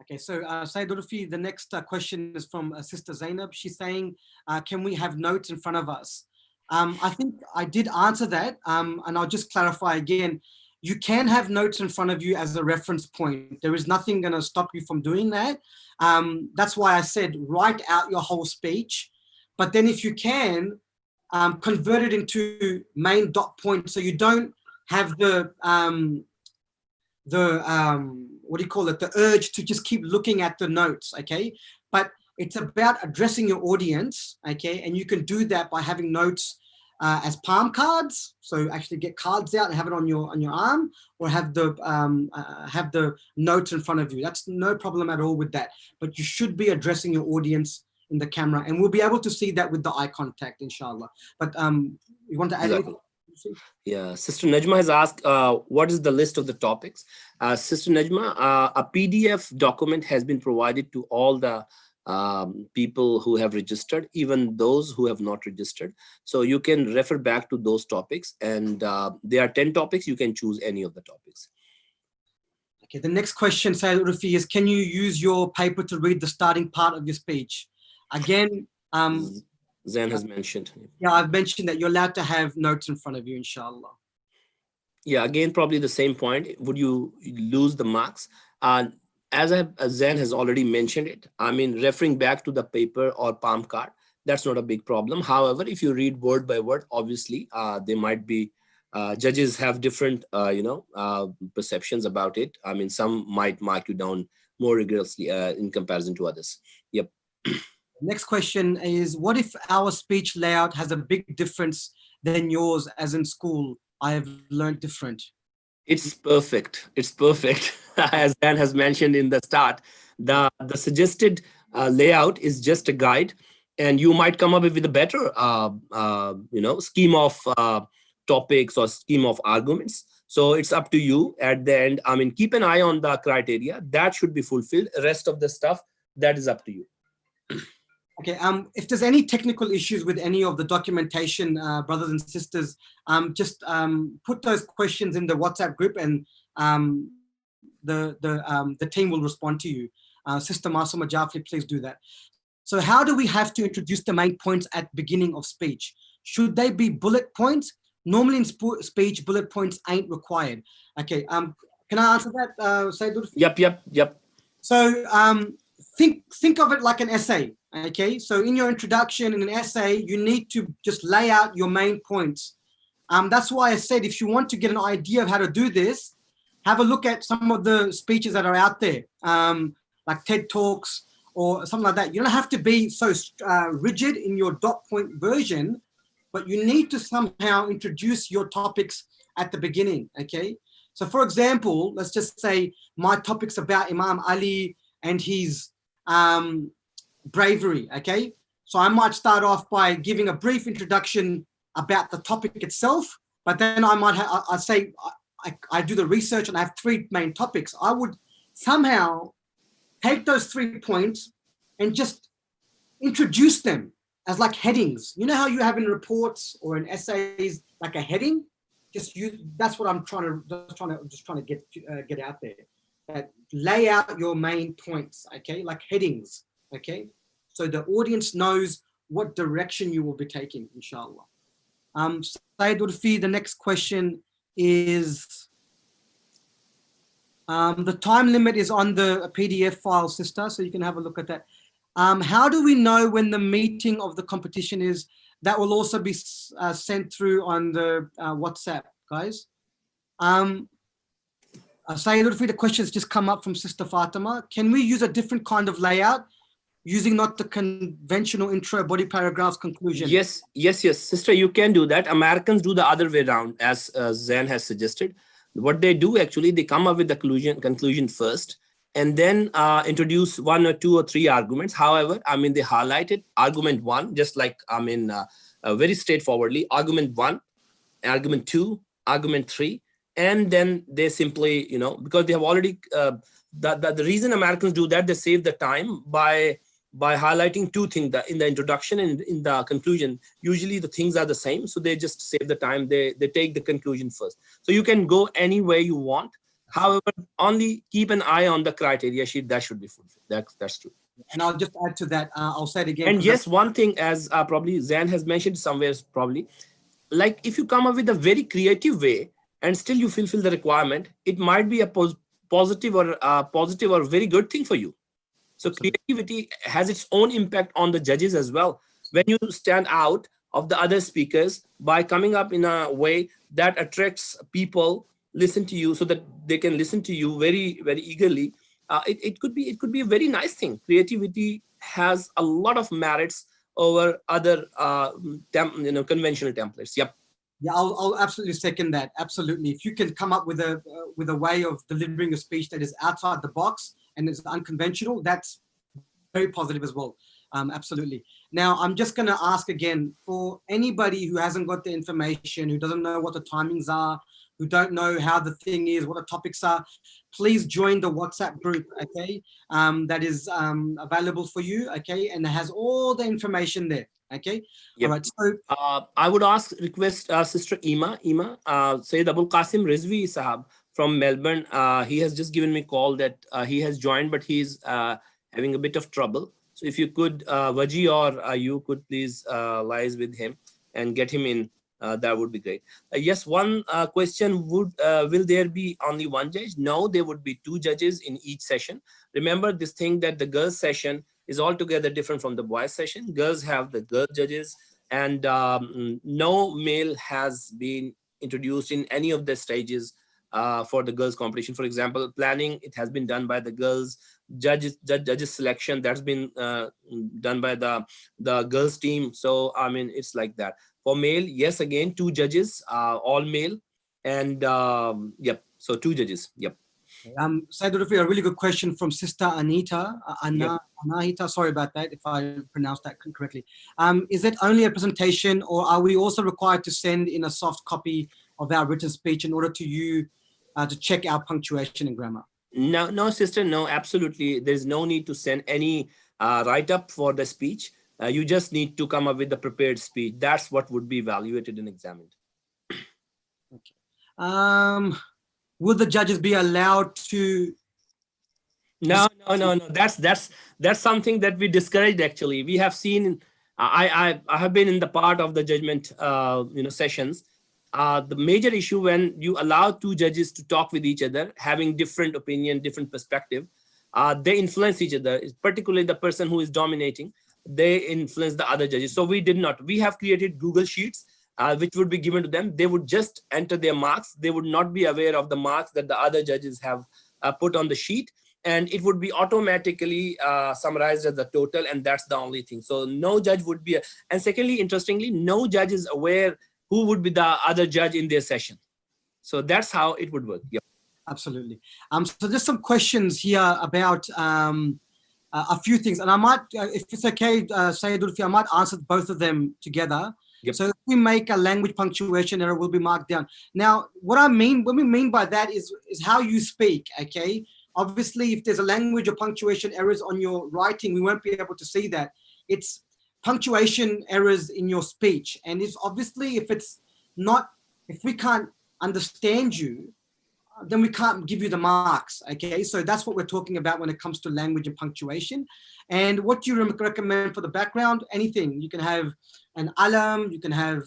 Okay, so Sayyid Urfi, the next question is from Sister Zainab. She's saying, can we have notes in front of us? I think I did answer that, and I'll just clarify again. You can have notes in front of you as a reference point. There is nothing going to stop you from doing that. That's why I said write out your whole speech. But then if you can, convert it into main dot points, so you don't have the what do you call it, the urge to just keep looking at the notes, okay? But it's about addressing your audience, okay? And you can do that by having notes as palm cards. So actually get cards out and have it on your arm, or have the notes in front of you. That's no problem at all with that. But you should be addressing your audience in the camera, and we'll be able to see that with the eye contact, inshallah. But you want to add anything? Yeah, Sister Najma has asked, what is the list of the topics? Sister Najma, a PDF document has been provided to all the people who have registered, even those who have not registered. So you can refer back to those topics, and there are 10 topics. You can choose any of the topics. Okay, the next question, Sayyid Urfi, is can you use your paper to read the starting part of your speech? Again, Zain has mentioned. Yeah, I've mentioned that you're allowed to have notes in front of you, inshallah. Yeah, again, probably the same point. Would you lose the marks? As Zain has already mentioned it, I mean, referring back to the paper or palm card, that's not a big problem. However, if you read word by word, obviously, there might be, judges have different, perceptions about it. I mean, some might mark you down more rigorously in comparison to others. Yep. Next question is, what if our speech layout has a big difference than yours, as in school? I have learned different. It's perfect. It's perfect. As Dan has mentioned in the start, the suggested layout is just a guide, and you might come up with a better, scheme of topics or scheme of arguments. So it's up to you at the end. I mean, keep an eye on the criteria that should be fulfilled. The rest of the stuff, that is up to you. Okay, if there's any technical issues with any of the documentation, brothers and sisters, just put those questions in the WhatsApp group, and the team will respond to you. Sister Masuma Jafri, please do that. So how do we have to introduce the main points at the beginning of speech? Should they be bullet points? Normally in speech, bullet points ain't required. Okay, can I answer that, Sayyid Urfi? Yep. So think of it like an essay. Okay, so in your introduction in an essay, you need to just lay out your main points. That's why I said, if you want to get an idea of how to do this, have a look at some of the speeches that are out there, like TED Talks or something like that. You don't have to be so rigid in your dot point version, but you need to somehow introduce your topics at the beginning, okay? So for example, let's just say my topic's about Imam Ali and his bravery, okay? So I might start off by giving a brief introduction about the topic itself, but then I might I do the research and I have 3 main topics. I would somehow take those 3 points and just introduce them as like headings. You know how you have in reports or in essays like a heading? That's what I'm trying to get out there. Lay out your main points, okay, like headings. Okay, so the audience knows what direction you will be taking, inshallah. Sayyid Urfi, the next question is, the time limit is on the PDF file, sister, so you can have a look at that. How do we know when the meeting of the competition is? That will also be sent through on the WhatsApp, guys. Sayyid Urfi, the questions just come up from Sister Fatima. Can we use a different kind of layout using not the conventional intro, body paragraphs, conclusion? Yes, sister, you can do that. Americans do the other way around, as Zain has suggested. What they do actually, they come up with the conclusion first, and then introduce 1 or 2 or 3 arguments. However, I mean, they highlighted argument 1, just like, I mean, very straightforwardly, argument 1, argument 2, argument 3, and then they simply, you know, because they have already, the reason Americans do that, they save the time by highlighting 2 things in the introduction and in the conclusion. Usually the things are the same, so they just save the time. They take the conclusion first. So you can go any way you want. However, only keep an eye on the criteria sheet. That should be fulfilled. That's true. And I'll just add to that. I'll say it again. And yes, one thing, as probably Zain has mentioned somewhere, probably, like if you come up with a very creative way and still you fulfill the requirement, it might be a positive or very good thing for you. So creativity has its own impact on the judges as well. When you stand out of the other speakers by coming up in a way that attracts people, listen to you, so that they can listen to you very, very eagerly, it could be a very nice thing. Creativity has a lot of merits over other conventional templates. Yep. Yeah, I'll absolutely second that. Absolutely. If you can come up with a way of delivering a speech that is outside the box and is unconventional, that's very positive as well. Absolutely. Now, I'm just going to ask again, for anybody who hasn't got the information, who doesn't know what the timings are, who don't know how the thing is, what the topics are, please join the WhatsApp group, okay? That is available for you, okay? And it has all the information there, okay? Yep. All right, so I would request Sister Ima, Sayyid Abul Qasim Rizvi Sahab from Melbourne. He has just given me a call that he has joined, but he's having a bit of trouble. So if you could, Waji or you could please liaise with him and get him in, that would be great. Yes, one question, will there be only 1 judge? No, there would be 2 judges in each session. Remember this thing that the girls session is altogether different from the boys session. Girls have the girl judges, and no male has been introduced in any of the stages for the girls competition. For example, planning, it has been done by the girls. Judges selection, that's been done by the girls team. So I mean, it's like that. For male, yes, again, 2 judges, all male, and yep, so 2 judges. Yep. Sayyid Urfi, a really good question from Sister Anita. Yep. Anahita, sorry about that if I pronounced that correctly. Is it only a presentation, or are we also required to send in a soft copy of our written speech in order to you to check our punctuation and grammar? No, sister, no, absolutely. There's no need to send any write-up for the speech. You just need to come up with the prepared speech. That's what would be evaluated and examined. Okay. Would the judges be allowed to? No. That's something that we discouraged. Actually, we have seen. I have been in the part of the judgment, sessions. The major issue when you allow 2 judges to talk with each other, having different opinion, different perspective, they influence each other. Particularly the person who is dominating, they influence the other judges. So we did not. We have created Google Sheets, which would be given to them. They would just enter their marks. They would not be aware of the marks that the other judges have put on the sheet, and it would be automatically summarized as the total, and that's the only thing. So no judge would be, and secondly, interestingly, no judge is aware who would be the other judge in their session. So that's how it would work. Yep. Absolutely. So there's some questions here about a few things, and I might, if it's okay, Sayyid Urfi, I might answer both of them together. Yep. So if we make a language punctuation error, will be marked down. Now, what we mean by that is how you speak, okay? Obviously, if there's a language or punctuation errors on your writing, we won't be able to see that. It's punctuation errors in your speech. And if we can't understand you, then we can't give you the marks, okay? So that's what we're talking about when it comes to language and punctuation. And what do you recommend for the background? Anything. You can have an alam, you can have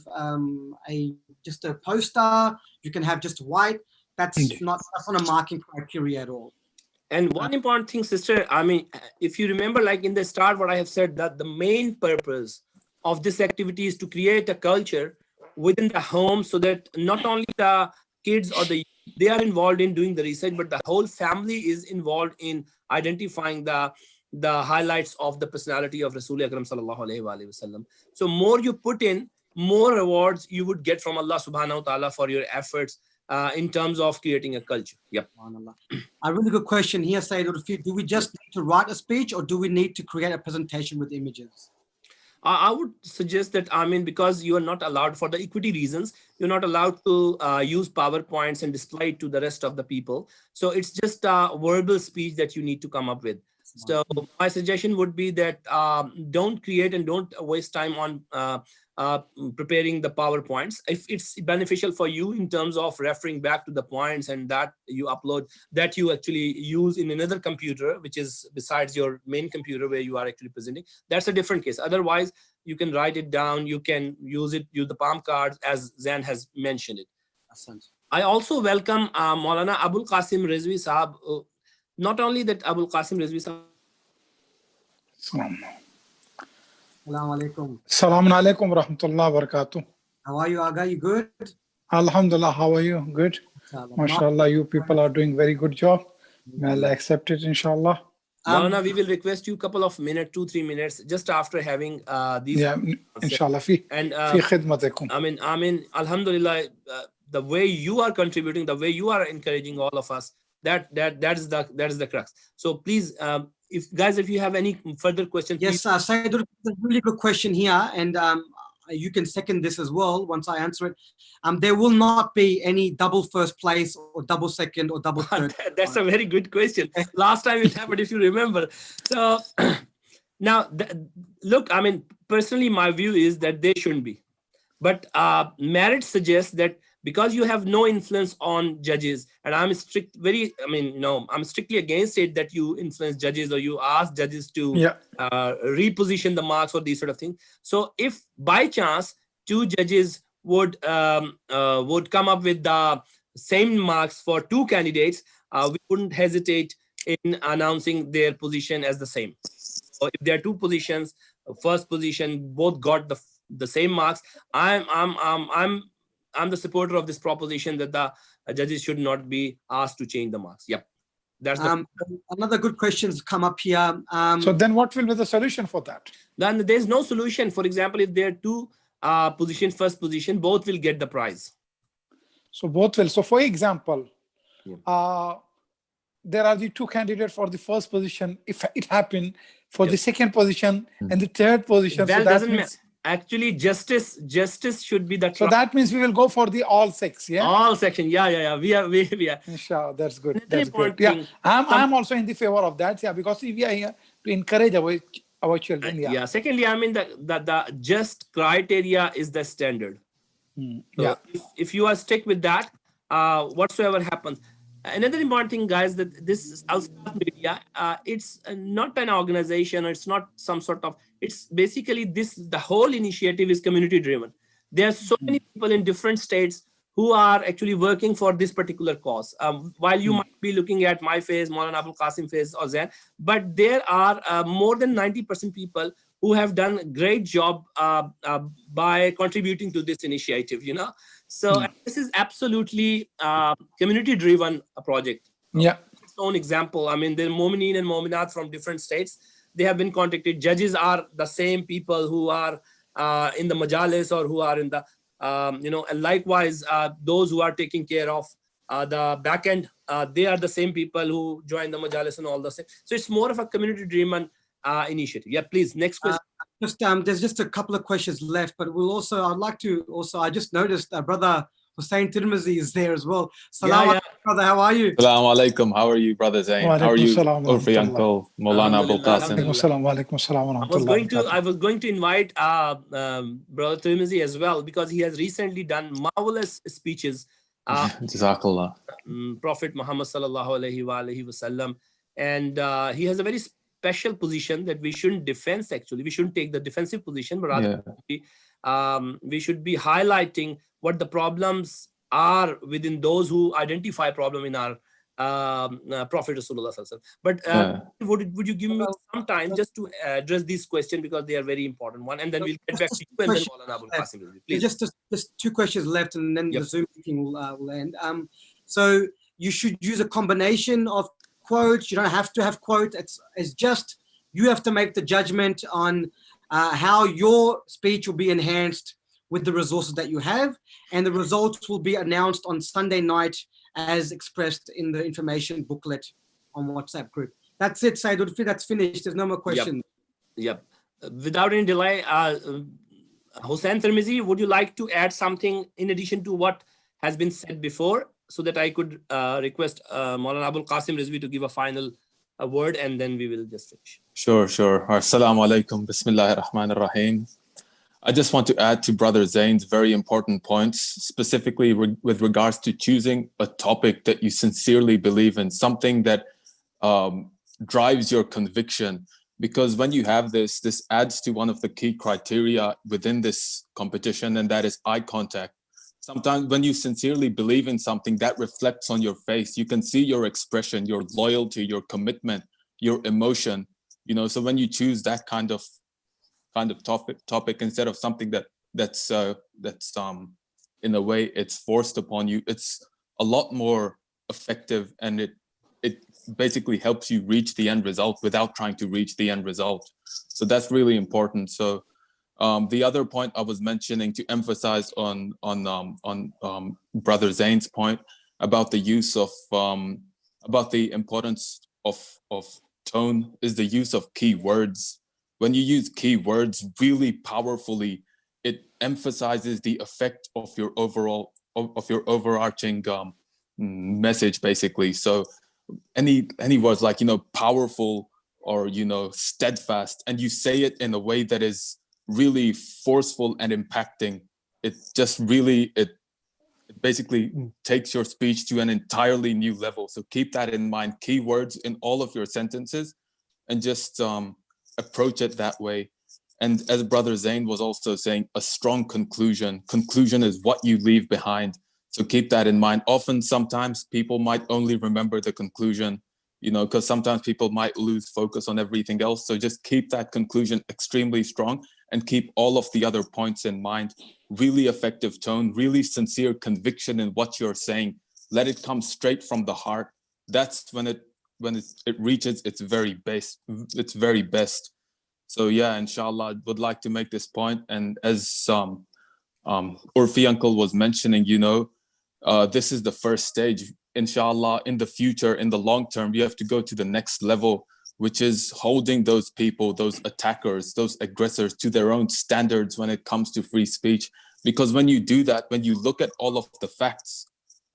just a poster, you can have just white. That's not a marking criteria at all. And one important thing, sister, I mean, if you remember, like in the start, what I have said, that the main purpose of this activity is to create a culture within the home, so that not only the kids or the they are involved in doing the research, but the whole family is involved in identifying the highlights of the personality of Rasul Akram sallallahu alaihi wasallam. So more you put in, more rewards you would get from Allah subhanahu wa ta'ala for your efforts in terms of creating a culture. Yep. A really good question here, Sayyid Rafiq. Do we just need to write a speech, or do we need to create a presentation with images? I would suggest that, I mean, because you are not allowed, for the equity reasons, you're not allowed to use PowerPoints and display it to the rest of the people. So it's just a verbal speech that you need to come up with. So my suggestion would be that don't create and don't waste time on preparing the PowerPoints. If it's beneficial for you in terms of referring back to the points and that you upload, that you actually use in another computer, which is besides your main computer where you are actually presenting, that's a different case. Otherwise, you can write it down, you can use the palm cards as Zan has mentioned it. I also welcome Maulana Abul Qasim Rizvi Sahab. Not only that, Abul Qasim Rizvi Sahab. Assalamu alaikum. Assalamu alaikum wa rahmatullahi wa barakatuh. How are you, Aga? You good? Alhamdulillah, how are you? Good. MashaAllah, you people are doing very good job. May Allah accept it, inshallah. Maulana, we will request you a couple of minutes, 2-3 minutes, just after having these. Yeah, inshallah. And fi khidmatikum. I mean, alhamdulillah, the way you are contributing, the way you are encouraging all of us, that is the crux. So please, if you have any further questions. Yes, Sayyid, a really good question here, and you can second this as well once I answer it. There will not be any double first place or double second or double third. That's a very good question. Last time it happened, if you remember. So now, look, I mean, personally, my view is that they shouldn't be. But merit suggests that because you have no influence on judges, and I'm strictly against it that you influence judges or you ask judges to reposition the marks or these sort of things. So if by chance two judges would come up with the same marks for two candidates, we wouldn't hesitate in announcing their position as the same. So if there are two positions, first position both got the same marks, I'm the supporter of this proposition that the judges should not be asked to change the marks. Yep. That's another good question's come up here. So then what will be the solution for that? Then there's no solution. For example, if there are two positions, first position, both will get the prize. So both will. So for example, there are the two candidates for the first position. If it happened for the second position and the third position, well, so that means actually justice should be the. So that means we will go for the all six, yeah. All section, yeah. We are. Inshallah, that's good. That's good. Yeah, I'm also in the favor of that. Yeah, because we are here to encourage our children. Yeah. Yeah. Secondly, I mean the just criteria is the standard. So if you are stick with that, whatsoever happens. Another important thing, guys, that this is ALSIRAAT Media. It's not an organization, or it's not some sort of. It's basically the whole initiative is community driven. There are so many people in different states who are actually working for this particular cause. While you might be looking at my face, Maulana Abul Qasim face, or Zain, but there are more than 90% people who have done a great job by contributing to this initiative, So this is absolutely community driven project. Yeah. Its own example. I mean, there are Momineen and Mominat from different states. They have been contacted. Judges are the same people who are in the majalis or who are in the, and likewise, those who are taking care of the back end, they are the same people who join the majalis and all the same. So it's more of a community-driven initiative. Yeah, please, next question. There's just a couple of questions left, but I just noticed brother Hussein Tirmizi is there as well. Salam alaikum, brother, how are you? Salam alaikum. How are you, brother Zain? How are you, Urfi uncle, Maulana Abul Qasim? I was going to invite brother Tirmizi as well, because he has recently done marvelous speeches. Jazakallah. Prophet Muhammad sallallahu alaihi wasallam, and he has a very special position that we shouldn't defense. Actually, we shouldn't take the defensive position, but rather we should be highlighting what the problems are within those who identify problem in our Prophet Rasulullah sallallahu alaihi wasallam. But would you give me some time just to address these questions, because they are very important one, and then we'll get back to you and then Maulana Abul Qasim. Please. Just two questions left, and then the Zoom meeting will end. So you should use a combination of quotes. You don't have to have quote. It's just you have to make the judgment on how your speech will be enhanced with the resources that you have, and the results will be announced on Sunday night as expressed in the information booklet on WhatsApp group. That's it, Said Udfi, that's finished. There's no more questions. Yep. Without any delay, Hussain Tirmizi, would you like to add something in addition to what has been said before, so that I could request Maulana Abul Qasim Rizvi to give a final word, and then we will just finish. Sure. Assalamu alaikum. Bismillahir Rahmanir Rahim. I just want to add to Brother Zain's very important points, specifically with regards to choosing a topic that you sincerely believe in, something that drives your conviction. Because when you have this adds to one of the key criteria within this competition, and that is eye contact. Sometimes when you sincerely believe in something, that reflects on your face. You can see your expression, your loyalty, your commitment, your emotion. So when you choose that kind of topic instead of something that's in a way it's forced upon you, it's a lot more effective, and it basically helps you reach the end result without trying to reach the end result. So that's really important. So the other point I was mentioning to emphasize on Brother Zain's point about the use of about the importance of tone is the use of key words. When you use key words really powerfully, it emphasizes the effect of your overarching message, basically. So any words like powerful or steadfast, and you say it in a way that is really forceful and impacting, it basically takes your speech to an entirely new level. So keep that in mind, keywords in all of your sentences, and just approach it that way. And as Brother Zain was also saying, a strong conclusion is what you leave behind. So keep that in mind. Sometimes people might only remember the conclusion, because sometimes people might lose focus on everything else. So just keep that conclusion extremely strong, and keep all of the other points in mind. Really effective tone, really sincere conviction in what you're saying. Let it come straight from the heart. That's when it reaches its very best. So yeah, inshallah, I would like to make this point. And as Urfi uncle was mentioning, this is the first stage. Inshallah, in the future, in the long term, you have to go to the next level, which is holding those people, those attackers, those aggressors to their own standards when it comes to free speech. Because when you do that, when you look at all of the facts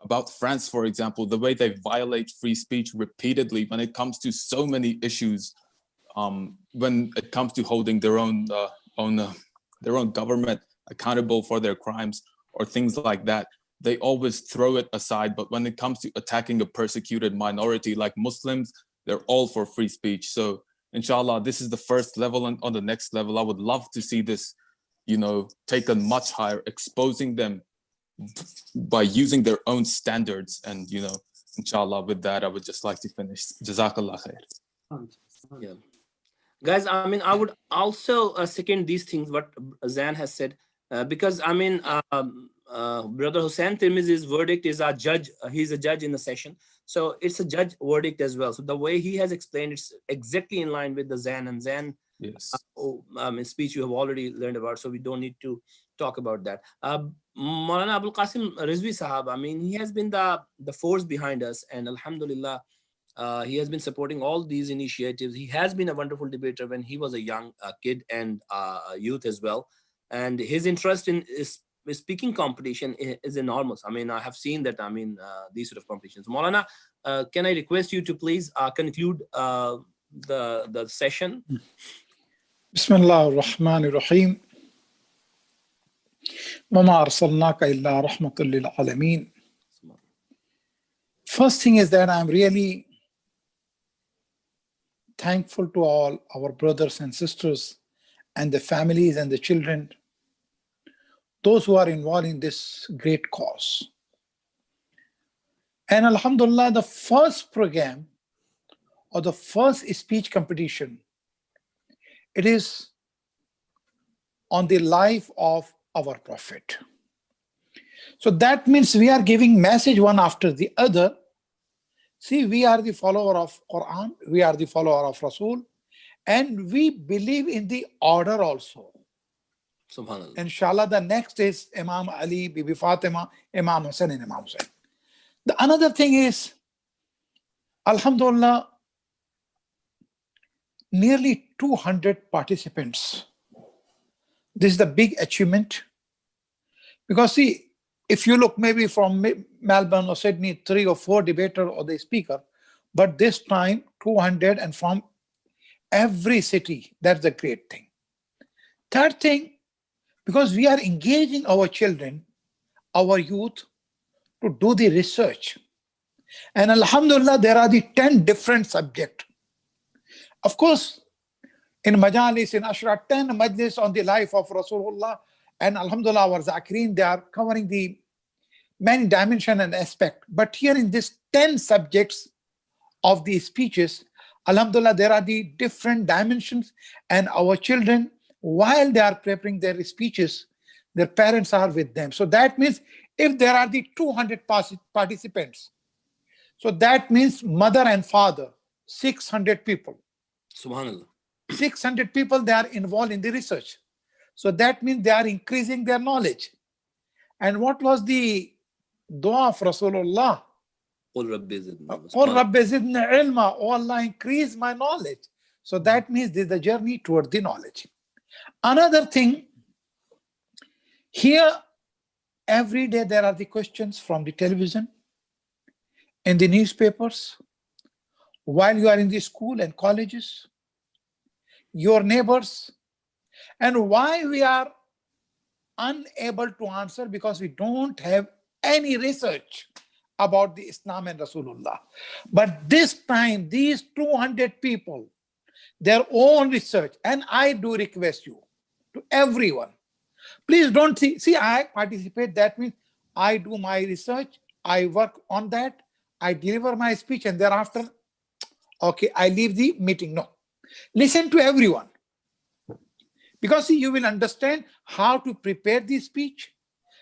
about France, for example, the way they violate free speech repeatedly when it comes to so many issues, when it comes to holding their own government accountable for their crimes or things like that, they always throw it aside. But when it comes to attacking a persecuted minority like Muslims, they're all for free speech. So inshallah, this is the first level, and on the next level, I would love to see this, taken much higher, exposing them by using their own standards. And, inshallah, with that, I would just like to finish. Jazakallah khair. Yeah. Guys, I would also second these things, what Zain has said, because Brother Hussain Tirmizi's verdict is a judge. He's a judge in the session. So it's a judge verdict as well. So the way he has explained, it's exactly in line with the Zain, and Zain speech you have already learned about. So we don't need to talk about that. Maulana Abul Qasim Rizvi Sahab, he has been the force behind us, and alhamdulillah, he has been supporting all these initiatives. He has been a wonderful debater when he was a young kid and youth as well. And his interest in speaking competition is enormous. I have seen that, these sort of competitions. Maulana, can I request you to please conclude the session? Bismillah ar-Rahman ar-Rahim. وَمَا أَرْسَلْنَاكَ إِلَّا رَحْمَةً لِلْعَالَمِينَ. First thing is that I'm really thankful to all our brothers and sisters and the families and the children, those who are involved in this great cause. And alhamdulillah, the first program or the first speech competition, it is on the life of our Prophet. So that means we are giving message one after the other. See, we are the follower of Quran, we are the follower of Rasul, and we believe in the order also. Subhanallah. Inshallah, the next is Imam Ali, Bibi Fatima, Imam Hassan, and Imam Hussain. The another thing is, Alhamdulillah, nearly 200 participants. This is the big achievement. Because see, if you look maybe from Melbourne or Sydney, 3 or 4 debater or the speaker, but this time 200 and from every city. That's a great thing. Third thing, because we are engaging our children, our youth, to do the research. And Alhamdulillah, there are the 10 different subjects. Of course, in Majalis, in Ashra, 10 Majlis on the life of Rasulullah, and Alhamdulillah, our Zakirin, they are covering the many dimension and aspect. But here in this 10 subjects of the speeches, Alhamdulillah, there are the different dimensions, and our children, while they are preparing their speeches, their parents are with them. So that means if there are the 200 participants, so that means mother and father, 600 people. Subhanallah. 600 people, they are involved in the research. So that means they are increasing their knowledge. And what was the dua of Rasulullah? Qul Rabbi zidni Qul Rabbi zidni ilma. Oh Allah, increase my knowledge. So that means this is the journey toward the knowledge. Another thing, here every day there are the questions from the television, in the newspapers, while you are in the school and colleges, your neighbors. And why we are unable to answer? Because we don't have any research about the Islam and Rasulullah. But this time, these 200 people, their own research, and I do request you, to everyone, please don't see I participate, that means I do my research, I work on that, I deliver my speech, and thereafter, okay, I leave the meeting. No, listen to everyone. Because see, you will understand how to prepare the speech,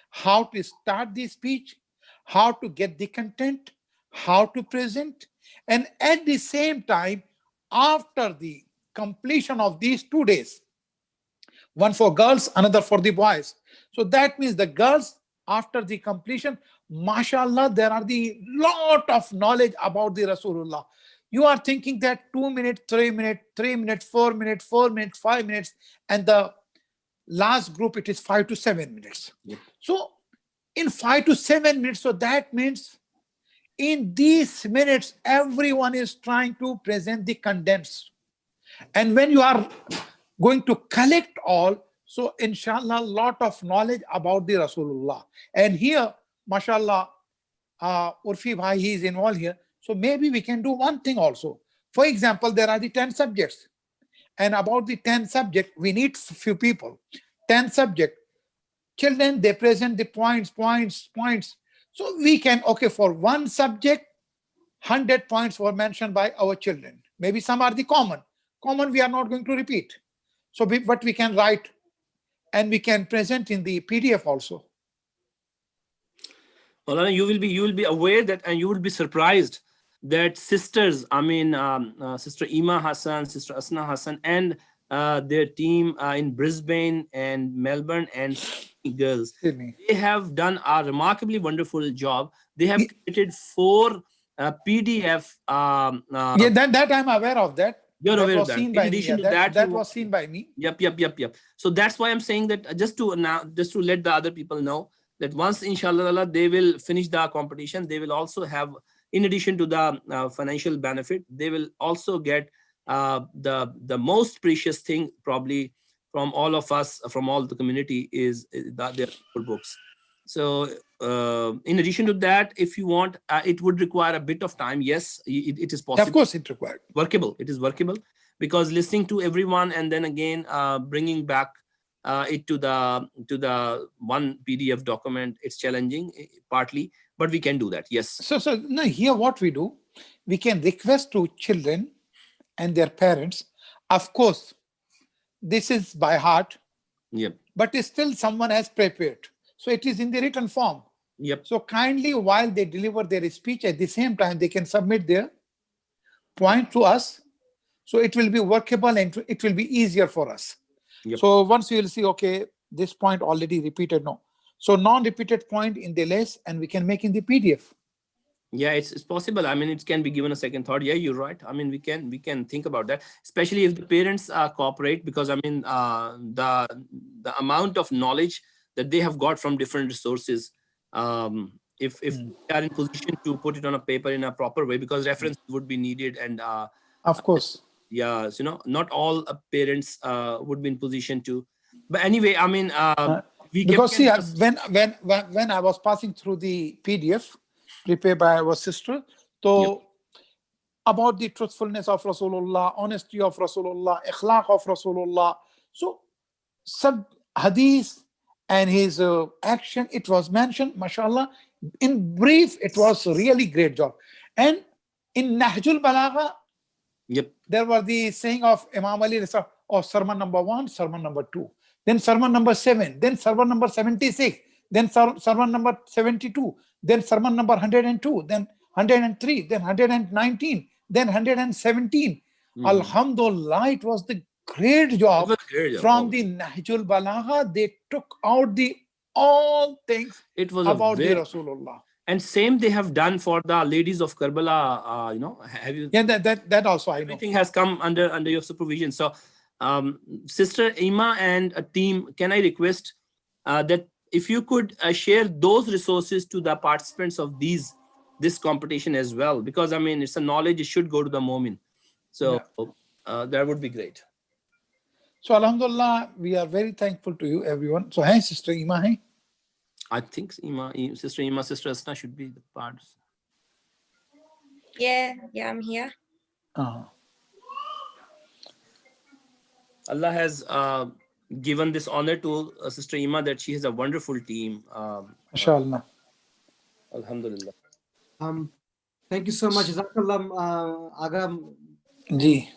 how to start the speech, how to get the content, how to present, and at the same time, after the completion of these 2 days, one for girls, another for the boys. So that means the girls, after the completion, mashallah, there are the lot of knowledge about the Rasulullah. You are thinking that 2 minutes, 3 minutes, 3 minutes, 4 minutes, 4 minutes, 5 minutes, and the last group, it is 5 to 7 minutes. Yeah. So in 5 to 7 minutes, so that means in these minutes, everyone is trying to present the condensed. And when you are going to collect all, so inshallah, lot of knowledge about the Rasulullah. And here, mashallah, Urfi Bhai, he is involved here. So maybe we can do one thing also. For example, there are the 10 subjects. And about the 10 subjects, we need few people. 10 subjects. Children, they present the points. So we can, okay, for one subject, 100 points were mentioned by our children. Maybe some are the common. Common we are not going to repeat. So but we can write and we can present in the PDF also. Maulana, you will be aware that, and you will be surprised that sisters, Sister Ima Hassan, Sister Asna Hassan, and their team in Brisbane and Melbourne and girls, Sydney, they have done a remarkably wonderful job. They have created 4 PDF. Yeah, that I'm aware of that. You're That aware was of that. seen In by me. addition Yeah, to that, that you- was seen by me. Yep. So that's why I'm saying that just to let the other people know that once inshallah they will finish the competition, they will also have, in addition to the financial benefit, they will also get the most precious thing probably from all of us, from all the community, is their books. So in addition to that, if you want, it would require a bit of time. Yes, it is possible. Of course it required. Workable. It is workable, because listening to everyone and then again bringing back it to the one PDF document, it's challenging partly, but we can do that. Yes. So now here what we do, we can request to children and their parents. Of course, this is by heart, Yep. but still someone has prepared. So it is in the written form. Yep. So kindly, while they deliver their speech, at the same time, they can submit their point to us. So it will be workable and it will be easier for us. Yep. So once you will see, okay, this point already repeated, no. So non-repeated point in the list, and we can make in the PDF. Yeah, it's possible. I mean, it can be given a second thought. Yeah, you're right. I mean, we can think about that, especially if the parents cooperate, because I mean, the amount of knowledge that they have got from different resources, if they are in position to put it on a paper in a proper way, because reference would be needed, and of course, yeah, so, you know, not all parents would be in position to. But anyway, I mean, because see, when I was passing through the PDF prepared by our sister, so about the truthfulness of Rasulullah, honesty of Rasulullah, ikhlaq of Rasulullah, so some hadith and his action, it was mentioned, mashallah. In brief, it was a really great job. And in Nahjul Balagha, there were the saying of Imam Ali, or sermon number 1, sermon number 2, then sermon number 7, then sermon number 76, then sermon number 72, then sermon number 102, then 103, then 119, then 117. Alhamdulillah, it was the great job from the Nahjul Balagha. They took out the all things about the Rasulullah. And same they have done for the ladies of Karbala. You know, have you? Yeah, that also I know. Everything has come under your supervision. So, Sister Ima and a team, can I request that if you could share those resources to the participants of this competition as well, because I mean, it's a knowledge, it should go to the Momin. So that would be great. So Alhamdulillah, we are very thankful to you, everyone. So, hey, Sister Ima, hey. I think Sister Ima, Sister Asna should be the parts. Yeah, I'm here. Allah has given this honor to Sister Ima, that she has a wonderful team. Inshallah. Alhamdulillah. Thank you so much. Jazakallah, Agam. Ji.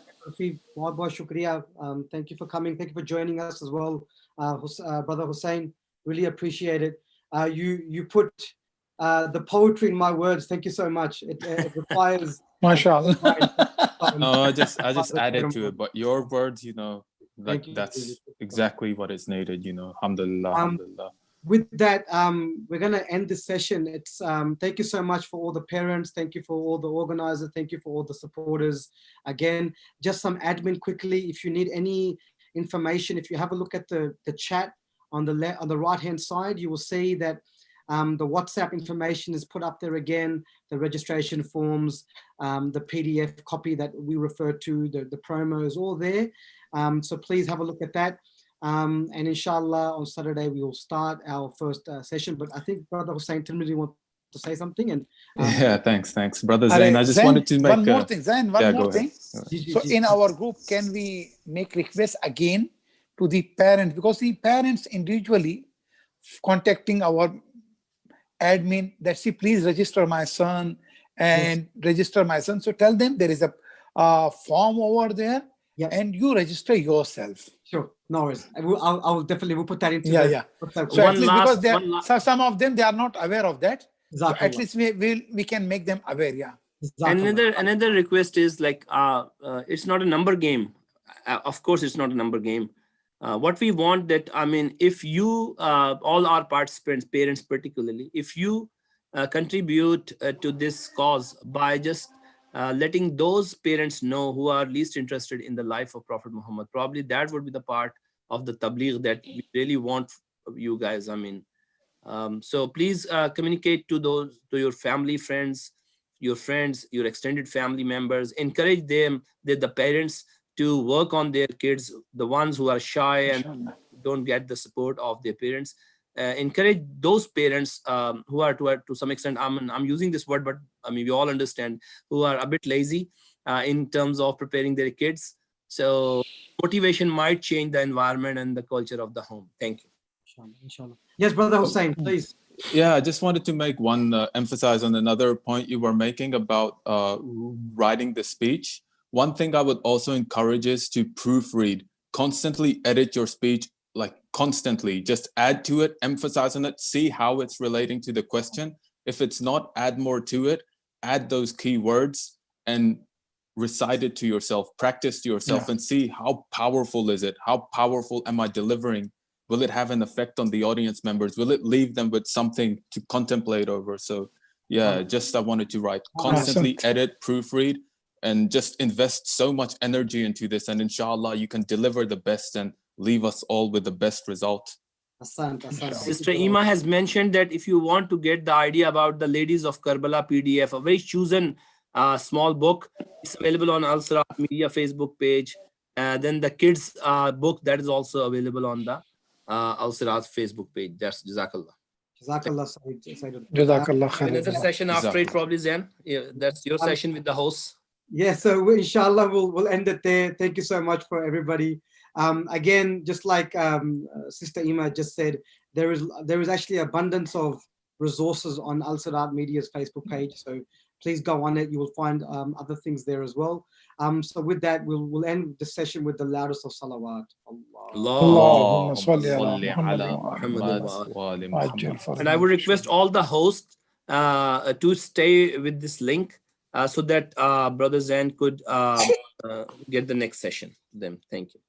Bahut shukriya. Thank you for coming. Thank you for joining us as well, Brother Hussein. Really appreciate it. You put the poetry in my words. Thank you so much. It requires. MashaAllah. No, I just added to it, but your words, you know, like that's exactly what is needed, you know. Alhamdulillah, alhamdulillah. With that, we're going to end this session. It's thank you so much for all the parents. Thank you for all the organizers. Thank you for all the supporters. Again, just some admin quickly. If you need any information, if you have a look at the chat on the right hand side, you will see that the WhatsApp information is put up there again, the registration forms, the PDF copy that we refer to, the promo is all there. So please have a look at that. And inshallah, on Saturday, we will start our first session. But I think Brother Hussein Tirmidhi wants to say something. And yeah, thanks, Brother Zain. I just wanted to make one more thing. Zain, one more thing. So in our group, can we make requests again to the parents? Because the parents individually contacting our admin that, see, please register my son and register my son. So tell them there is a form over there. Yeah. And you register yourself. Sure, no worries. I will definitely put that into So at least because some of them, they are not aware of that. So at least we can make them aware. Yeah. Another request is like it's not a number game. Of course, it's not a number game. What we want that, I mean, if you all our participants, parents particularly, if you contribute to this cause by just letting those parents know who are least interested in the life of Prophet Muhammad, probably that would be the part of the tabligh that we really want you guys. I mean, so please communicate to your family, friends, your extended family members. Encourage them, the parents, to work on their kids, the ones who are shy and don't get the support of their parents. Encourage those parents who are to some extent, I'm using this word, but I mean, we all understand, who are a bit lazy in terms of preparing their kids. So motivation might change the environment and the culture of the home. Thank you. Inshallah. Yes, Brother Hussein, please. Yeah, I just wanted to make one emphasize on another point you were making about writing the speech. One thing I would also encourage is to proofread, constantly edit your speech like constantly. Just add to it, emphasize on it, see how it's relating to the question. If it's not, add more to it, add those key words and recite it to yourself, practice to yourself, and see how powerful is it? How powerful am I delivering? Will it have an effect on the audience members? Will it leave them with something to contemplate over? So yeah, just I wanted to write, constantly edit, proofread, and just invest so much energy into this. And inshallah, you can deliver the best and leave us all with the best result. Sister Ima has mentioned that if you want to get the idea about the Ladies of Karbala PDF, a very chosen small book, it's available on ALSIRAAT Media Facebook page. Then the kids book that is also available on the ALSIRAAT Facebook page. That's Jazakallah. Jazakallah. Jazakallah khair. Another session after it probably, Zain. Yeah, that's your session with the hosts. Yeah, so inshallah we'll end it there. Thank you so much for everybody. Again, just like Sister Ima just said, there is actually abundance of resources on ALSIRAAT Media's Facebook page. So please go on it. You will find other things there as well. So with that, we'll end the session with the loudest of salawat. Allahumma salli ala Muhammad. And I would request all the hosts to stay with this link so that Brother Zain could get the next session. Thank you.